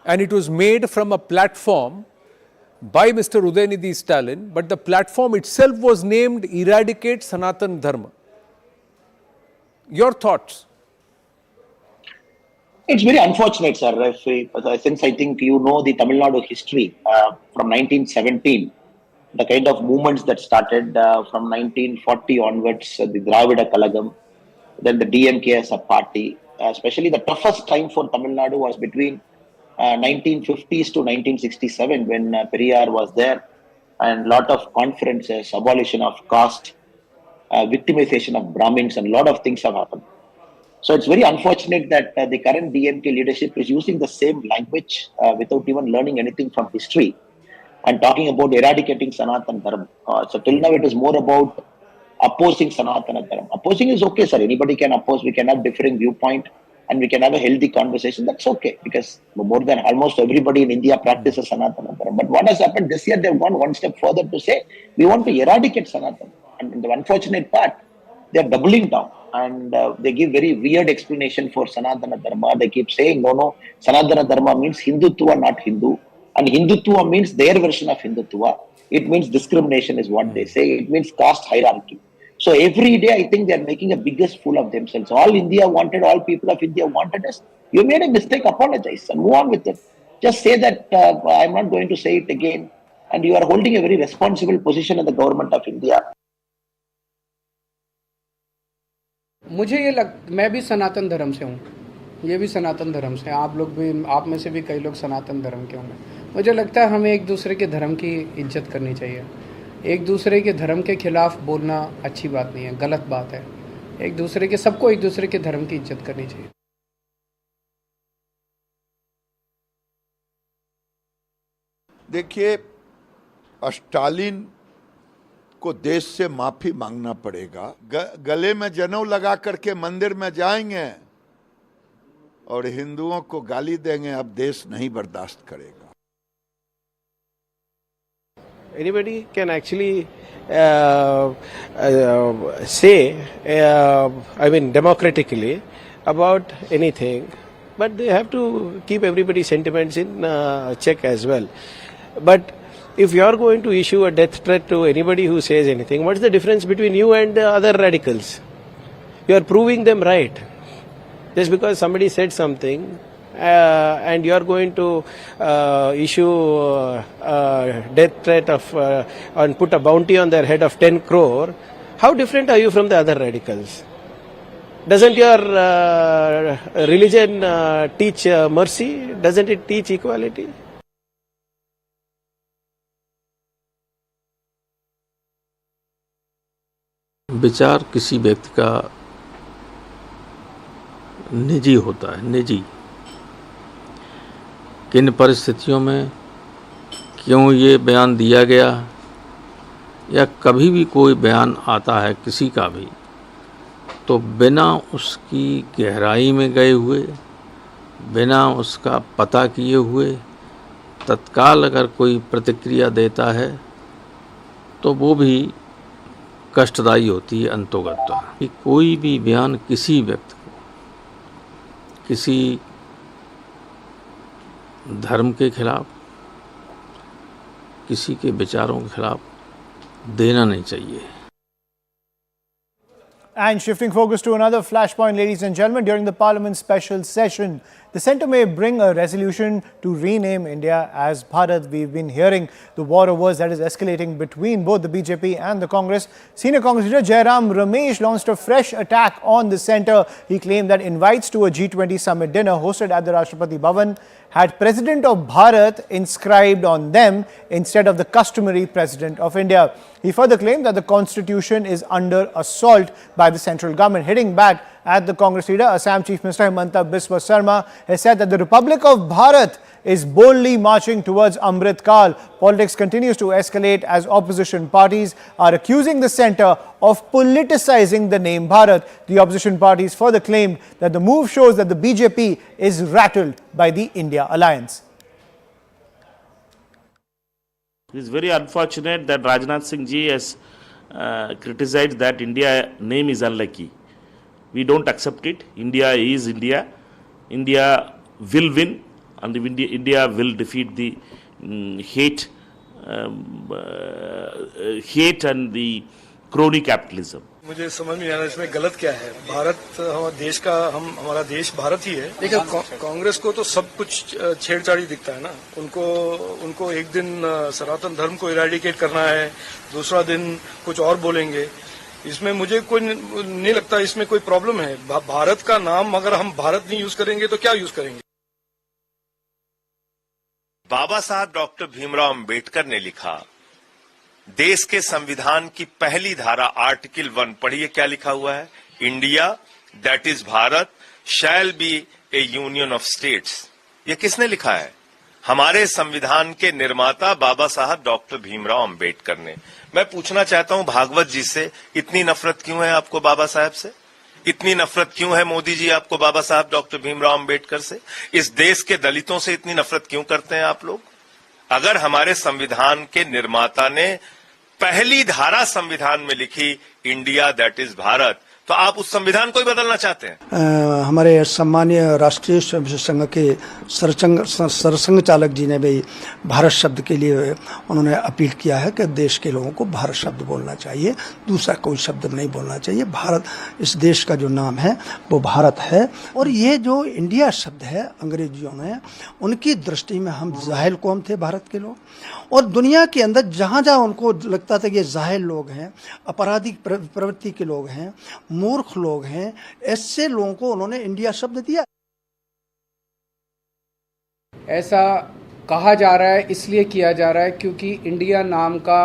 And it was made from a platform by Mr. Udayanidhi Stalin, but the platform itself was named Eradicate Sanatana Dharma. Your thoughts?
It's very unfortunate, sir. Since I think you know the Tamil Nadu history from 1917, the kind of movements that started from 1940 onwards, the Dravida Kalagam, then the DMK as a party, especially the toughest time for Tamil Nadu was between 1950s to 1967 when Periyar was there, and lot of conferences, abolition of caste, victimization of Brahmins, and a lot of things have happened. So it's very unfortunate that the current DMK leadership is using the same language without even learning anything from history and talking about eradicating Sanatana Dharma. So till now it is more about opposing Sanatana Dharma. Opposing is okay, sir. Anybody can oppose. We can have differing viewpoint and we can have a healthy conversation. That's okay because more than almost everybody in India practices Sanatana Dharma. But what has happened this year, they've gone one step further to say we want to eradicate Sanatana. And the unfortunate part, they're doubling down and they give very weird explanation for Sanatana Dharma. They keep saying, no, Sanatana Dharma means Hindutva, not Hindu. And Hindutva means their version of Hindutva. It means discrimination is what they say. It means caste hierarchy. So every day I think they're making a biggest fool of themselves. All India wanted, all people of India wanted us. You made a mistake, apologize and move on with it. Just say that I'm not going to say it again. And you are holding a very responsible position in the government of India.
मुझे मैं भी सनातन धर्म से हूँ, ये भी सनातन धर्म से, आप लोग भी, आप में से भी कई लोग सनातन धर्म के होंगे। मुझे लगता है हमें एक दूसरे के धर्म की इज्जत करनी चाहिए। एक दूसरे के धर्म के खिलाफ बोलना अच्छी बात नहीं है, गलत बात है। एक दूसरे के, सबको एक दूसरे के धर्म की इज्जत करनी चाहिए।
देखिए, स्टालिन को देश से माफी मांगना पड़ेगा। गले में जनेऊ लगा करके मंदिर में जाएंगे और हिंदुओं को गाली देंगे, अब देश नहीं बर्दाश्त करेगा।
Anybody can actually say, I mean, democratically about anything, but they have to keep everybody's sentiments in check as well. But if you are going to issue a death threat to anybody who says anything, what's the difference between you and other radicals? You are proving them right. Just because somebody said something and you are going to issue a death threat of and put a bounty on their head of 10 crore, how different are you from the other radicals? Doesn't your religion teach mercy? Doesn't it teach equality?
विचार किसी व्यक्ति का निजी होता है, निजी। किन परिस्थितियों में क्यों ये बयान दिया गया या कभी भी कोई बयान आता है किसी का भी, तो बिना उसकी गहराई में गए हुए, बिना उसका पता किए हुए तत्काल अगर कोई प्रतिक्रिया देता है तो वो भी कष्टदायी होती है अंतोगत्वा। कि कोई भी बयान किसी व्यक्ति को किसी धर्म के खिलाफ, किसी के विचारों के खिलाफ देना नहीं चाहिए।
And shifting focus to another flashpoint, ladies and gentlemen, during the Parliament special session, the centre may bring a resolution to rename India as Bharat. We've been hearing the war of words that is escalating between both the BJP and the Congress. Senior Congress leader Jairam Ramesh launched a fresh attack on the centre. He claimed that invites to a G20 summit dinner hosted at the Rashtrapati Bhavan had President of Bharat inscribed on them instead of the customary President of India. He further claimed that the constitution is under assault by the central government. Hitting back at the Congress leader, Assam Chief Minister Himanta Biswa Sarma has said that the Republic of Bharat is boldly marching towards Amrit Kal. Politics continues to escalate as opposition parties are accusing the centre of politicizing the name Bharat. The opposition parties further claimed that the move shows that the BJP is rattled by the India alliance.
It is very unfortunate that Rajnath Singh ji has criticized that India name is unlucky. We don't accept it. India is India. India will win and India will defeat the hate and the crony capitalism.
मुझे समझ में आना इसमें गलत क्या है। भारत हमारा देश का, हमारा देश भारत ही है। देखिए कांग्रेस को तो सब कुछ छेड़छाड़ी दिखता है ना। उनको एक दिन सनातन धर्म को इरेडिकेट करना है, दूसरा दिन कुछ और बोलेंगे। इसमें मुझे कोई नहीं लगता इसमें कोई प्रॉब्लम है। भारत का नाम अगर हम भारत नहीं यूज करेंगे तो क्या यूज करेंगे।
बाबा साहब डॉक्टर भीमराव अंबेडकर ने लिखा, देश के संविधान की पहली धारा आर्टिकल 1 पढ़िए क्या लिखा हुआ है। India that is Bharat shall be A union of states. ये किसने लिखा है? हमारे संविधान के निर्माता बाबा साहब डॉक्टर भीमराव अंबेडकर ने। मैं पूछना चाहता हूं भागवत जी से, इतनी नफरत क्यों है आपको बाबा साहब से? इतनी नफरत क्यों है मोदी जी आपको बाबा साहब डॉक्टर भीमराव अंबेडकर से? इस देश के दलितों से इतनी नफरत क्यों करते हैं आप लोग? अगर हमारे संविधान के निर्माता ने पहली धारा संविधान में लिखी इंडिया दैट इज भारत, तो आप उस संविधान को ही बदलना चाहते हैं?
हमारे सम्मानीय राष्ट्रीय स्वयंसेवक संघ के सरसंघ चालक जी ने भी भारत शब्द के लिए उन्होंने अपील किया है कि देश के लोगों को भारत शब्द बोलना चाहिए, दूसरा कोई शब्द नहीं बोलना चाहिए। भारत, इस देश का जो नाम है वो भारत है। और ये जो इंडिया शब्द है, अंग्रेजियों ने, उनकी दृष्टि में हम जाहिल कौम थे भारत के लोग, और दुनिया के अंदर जहाँ जहाँ उनको लगता था कि ये जाहिल लोग हैं, अपराधिक प्रवृत्ति के लोग हैं, मूर्ख लोग हैं, ऐसे लोगों को उन्होंने इंडिया शब्द दिया।
ऐसा कहा जा रहा है, इसलिए किया जा रहा है क्योंकि इंडिया नाम का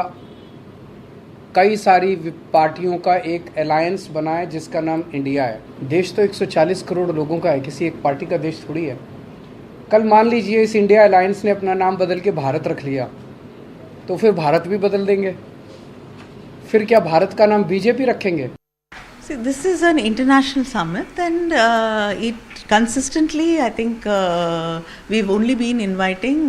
कई सारी पार्टियों का एक अलायंस बना है जिसका नाम इंडिया है। देश तो 140 करोड़ लोगों का है, किसी एक पार्टी का देश थोड़ी है। कल मान लीजिए इस इंडिया अलायंस ने अपना नाम बदल के भारत रख लिया, तो फिर भारत भी बदल देंगे। फिर क्या भारत का नाम बीजेपी रखेंगे?
See, this is an international summit, and it consistently, I think, we've only been inviting,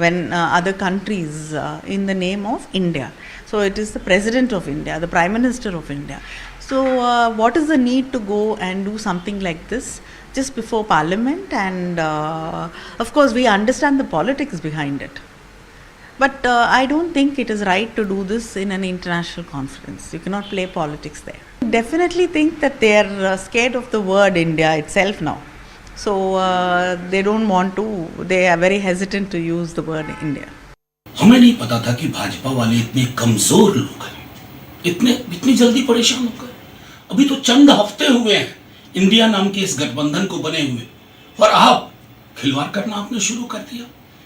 when other countries in the name of India. So it is the President of India, the Prime Minister of India. So what is the need to go and do something like this just before Parliament? And of course, we understand the politics behind it. But I don't think it is right to do this in an international conference. You cannot play politics there. I definitely think that they are scared of the word India itself now. So they don't want to, they are very hesitant to use the word India.
हमें नहीं पता था कि भाजपा वाले इतने कमजोर लोग हैं, इतनी जल्दी परेशान हो गए। अभी तो चंद हफ्ते हुए हैं इंडिया नाम के इस गठबंधन को बने हुए, और आप खिलवाड़ करना आपने शुरू कर दिया।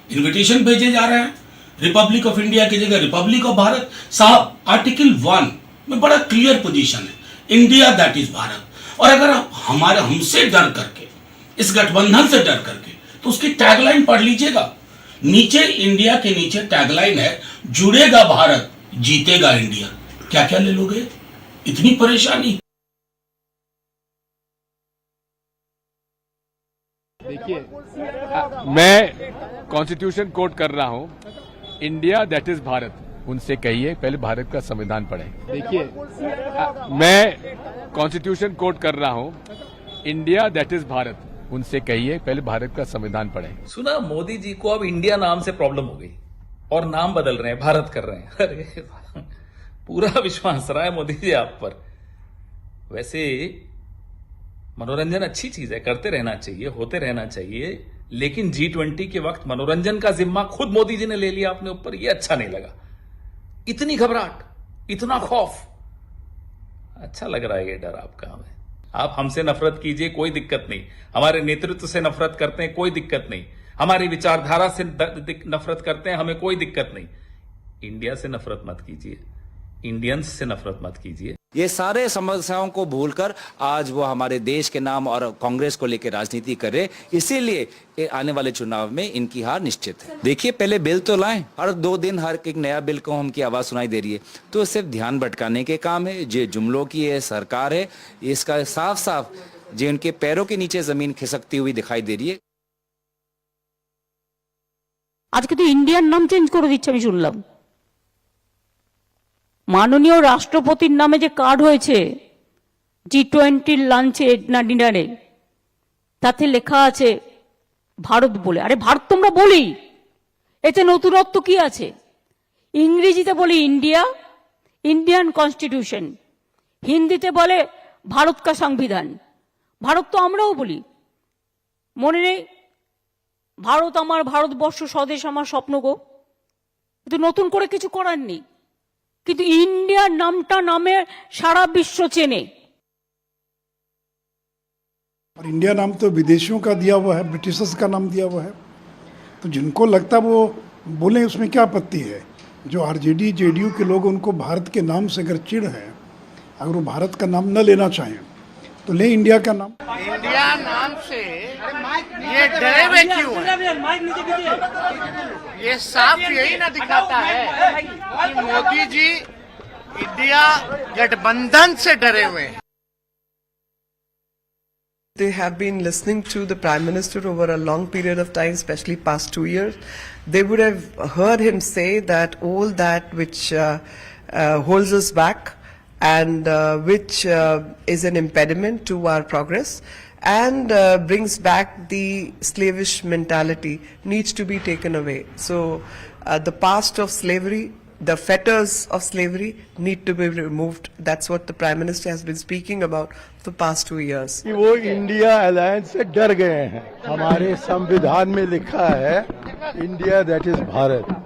इन्विटेशन भेजे जा रहे हैं, रिपब्लिक ऑफ इंडिया की जगह रिपब्लिक ऑफ भारत। साहब, आर्टिकल 1 में बड़ा क्लियर पोजीशन है, इंडिया दैट इज भारत। और अगर आप हमसे डर करके, इस गठबंधन से डर करके, तो उसकी टैगलाइन पढ़ लीजिएगा। नीचे इंडिया के नीचे टैगलाइन है, जुड़ेगा भारत, जीतेगा इंडिया। क्या क्या ले लोगे? इतनी परेशानी।
देखिए, मैं कॉन्स्टिट्यूशन कोट कर रहा हूं, इंडिया दैट इज भारत। उनसे कहिए पहले भारत का संविधान पढ़ें। देखिए, मैं कॉन्स्टिट्यूशन कोट कर रहा हूं, इंडिया दैट इज भारत। उनसे कहिए पहले भारत का संविधान पढ़ें।
सुना, मोदी जी को अब इंडिया नाम से प्रॉब्लम हो गई और नाम बदल रहे हैं, भारत कर रहे हैं। अरे पूरा विश्वास रहा है मोदी जी आप पर। वैसे मनोरंजन अच्छी चीज है, करते रहना चाहिए, होते रहना चाहिए, लेकिन G20 के वक्त मनोरंजन का जिम्मा खुद मोदी जी ने ले लिया अपने ऊपर, ये अच्छा नहीं लगा। इतनी घबराहट, इतना खौफ, अच्छा लग रहा है ये डर आपका हमें। आप हमसे नफरत कीजिए, कोई दिक्कत नहीं। हमारे नेतृत्व से नफरत करते हैं, कोई दिक्कत नहीं। हमारी विचारधारा से नफरत करते हैं, हमें कोई दिक्कत नहीं। इंडिया से नफरत मत कीजिए, इंडियंस से नफरत मत कीजिए।
ये सारे समस्याओं को भूलकर आज वो हमारे देश के नाम और कांग्रेस को लेकर राजनीति कर रहे, इसीलिए आने वाले चुनाव में इनकी हार निश्चित है। देखिए, पहले बिल तो लाएं, हर 2 दिन हर एक नया बिल को हमकी आवाज सुनाई दे रही है, तो सिर्फ ध्यान भटकाने के काम है। जो जुमलों की ये सरकार है, इसका साफ साफ जो उनके पैरों के नीचे जमीन खिसकती हुई दिखाई दे रही है।
आज के तो इंडियन नाम चेंज कर দিচ্ছে আমি শুনলাম। মাননীয় রাষ্ট্রপতির নামে যে কার্ড হয়েছে G20 লাঞ্চে না ডিনারে, তাতে লেখা আছে ভারত বলে। আরে ভারত তোমরা বলি, এতে নতুনত্ব কি আছে? ইংরেজিতে বলি ইন্ডিয়া, ইন্ডিয়ান কনস্টিটিউশন, হিন্দিতে বলে ভারত কা সংবিধান। ভারত তো আমরাও বলি, মনে নেই? ভারত আমার, ভারতবর্ষ স্বদেশ আমার স্বপ্ন গো। কিন্তু নতুন করে কিছু করার নেই, কিন্তু ইন্ডিয়ার নামটা নামে সারা বিশ্ব চেনে।
और इंडिया नाम तो विदेशियों का दिया हुआ है, ब्रिटिशर्स का नाम दिया हुआ है, तो जिनको लगता वो बोलें, उसमें क्या आपत्ति है? जो आरजेडी जेडीयू के लोग उनको भारत के नाम से अगर चिढ़ है, अगर वो भारत का नाम न लेना चाहें, तो ले इंडिया का नाम।
इंडिया नाम से ये डरे हुए क्यों है? ये साफ यही ना दिखाता है कि मोदी जी इंडिया गठबंधन से डरे हुए हैं।
They have been listening to the Prime Minister over a long period of time, especially past 2 years. They would have heard him say that all that which holds us back and which is an impediment to our progress and brings back the slavish mentality needs to be taken away. So the past of slavery, the fetters of slavery need to be removed. That's what the Prime Minister has been speaking about for the past 2 years.
वो India alliance से डर गए हैं। हमारे संविधान में लिखा है India that is Bharat.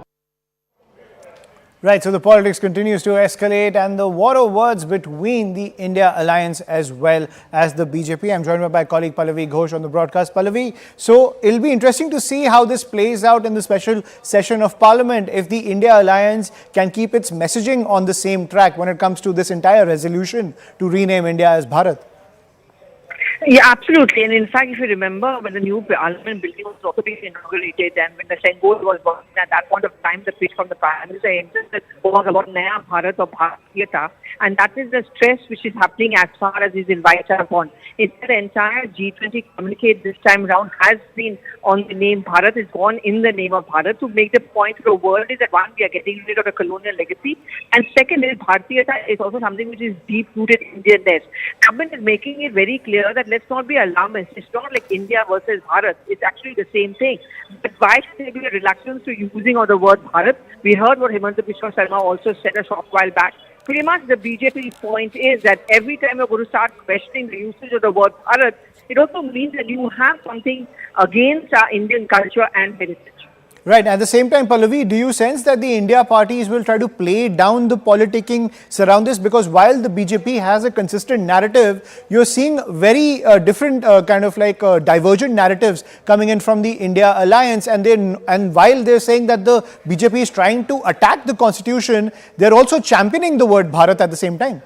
Right, so the politics continues to escalate and the war of words between the India alliance as well as the BJP. I'm joined by my colleague Pallavi Ghosh on the broadcast. Pallavi, so it'll be interesting to see how this plays out in the special session of Parliament if the India alliance can keep its messaging on the same track when it comes to this entire resolution to rename India as Bharat.
Yeah, absolutely. And in fact, if you remember, when the new Parliament building was also being inaugurated and when the Sengol was working at that point of time, the pitch from the Prime Minister was about Naya Bharat or Bharatiyata. And that is the stress which is happening as far as these invites are gone. It's the entire G20 communique this time round has been on the name Bharat, is gone in the name of Bharat to make the point to the world is that one, we are getting rid of the colonial legacy. And second is Bharatiyata is also something which is deep-rooted Indianness. Government is making it very clear that let's not be alarmist. It's not like India versus Bharat. It's actually the same thing. But why should there be a reluctance to using of the word Bharat? We heard what Himanta Biswa Sarma also said a short while back. Pretty much the BJP point is that every time you're going to start questioning the usage of the word Bharat, it also means that you have something against our Indian culture and heritage.
Right. At the same time, Pallavi, do you sense that the India parties will try to play down the politicking surround this? Because while the BJP has a consistent narrative, you're seeing very different kind of like divergent narratives coming in from the India alliance. And while they're saying that the BJP is trying to attack the constitution, they're also championing the word Bharat at the same time.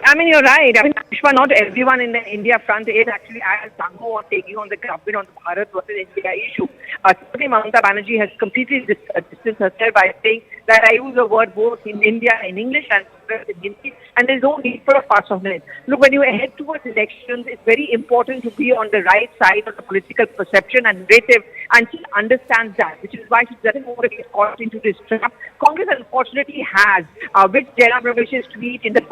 I mean, you're right. I mean, Vishwa, not everyone in the India front is actually as tango or taking on the government on the Bharat versus India issue. Certainly, Mamata Banerjee has completely distanced herself by saying that I use the word both in India in English and in Hindi, and there's no need for a fuss of it. Look, when you head towards elections, it's very important to be on the right side of the political perception and narrative, and she understands that, which is why she doesn't want to get caught into this trap. Congress, unfortunately, has, with Jairam Ramesh's tweet in the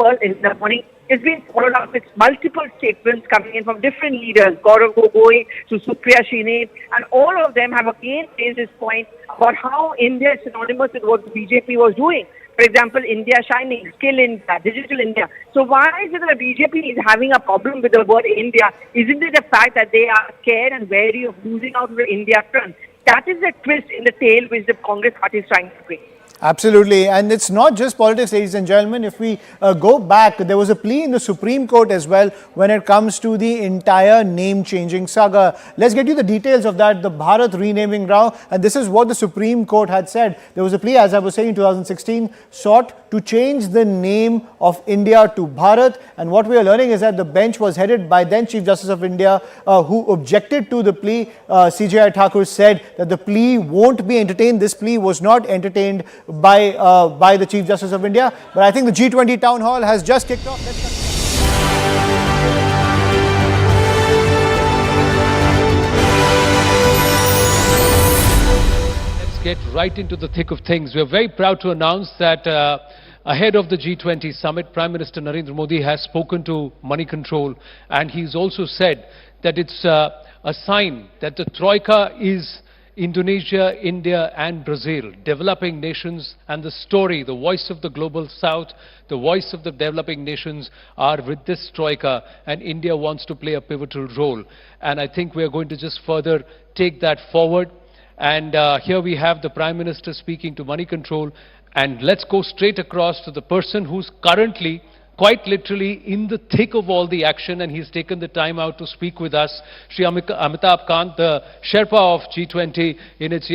morning, it's been followed up with multiple statements coming in from different leaders, Gaurav Gogoi to Supriya Shine, and all of them have again raised this point about how India is synonymous with what the BJP was doing. For example, India Shining, Skill India, Digital India. So why is it that the BJP is having a problem with the word India? Isn't it the fact that they are scared and wary of losing out on the India front? That is the twist in the tail which the Congress party is trying to bring.
Absolutely. And it's not just politics, ladies and gentlemen. If we go back, there was a plea in the Supreme Court as well when it comes to the entire name-changing saga. Let's get you the details of that, the Bharat renaming row. And this is what the Supreme Court had said. There was a plea, as I was saying, in 2016, sought to change the name of India to Bharat. And what we are learning is that the bench was headed by then Chief Justice of India, who objected to the plea. CJI Thakur said that the plea won't be entertained. This plea was not entertained by the Chief Justice of India. But I think the G20 town hall has just kicked off.
Let's get right into the thick of things. We're very proud to announce that ahead of the G20 summit, Prime Minister Narendra Modi has spoken to Money Control, and he's also said that it's a sign that the Troika is Indonesia, India and Brazil, developing nations, and the story, the voice of the global south, the voice of the developing nations are with this Troika, and India wants to play a pivotal role. And I think we are going to just further take that forward. And here we have the Prime Minister speaking to Money Control, and let's go straight across to the person who's currently quite literally in the thick of all the action, and he's taken the time out to speak with us. Shri Amitabh Kant, the Sherpa of G20 in its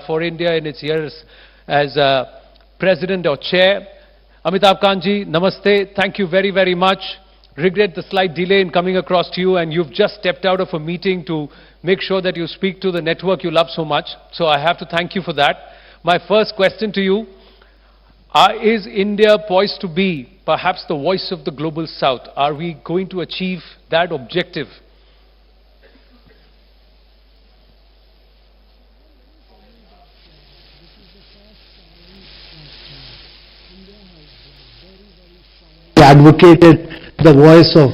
for India in its years as President or Chair. Amitabh Kant ji, namaste. Thank you very, very much. regret the slight delay in coming across to you, and you've just stepped out of a meeting to make sure that you speak to the network you love so much. So I have to thank you for that. My first question to you, is India poised to be perhaps the voice of the global south? Are we going to achieve that objective?
Advocated the voice of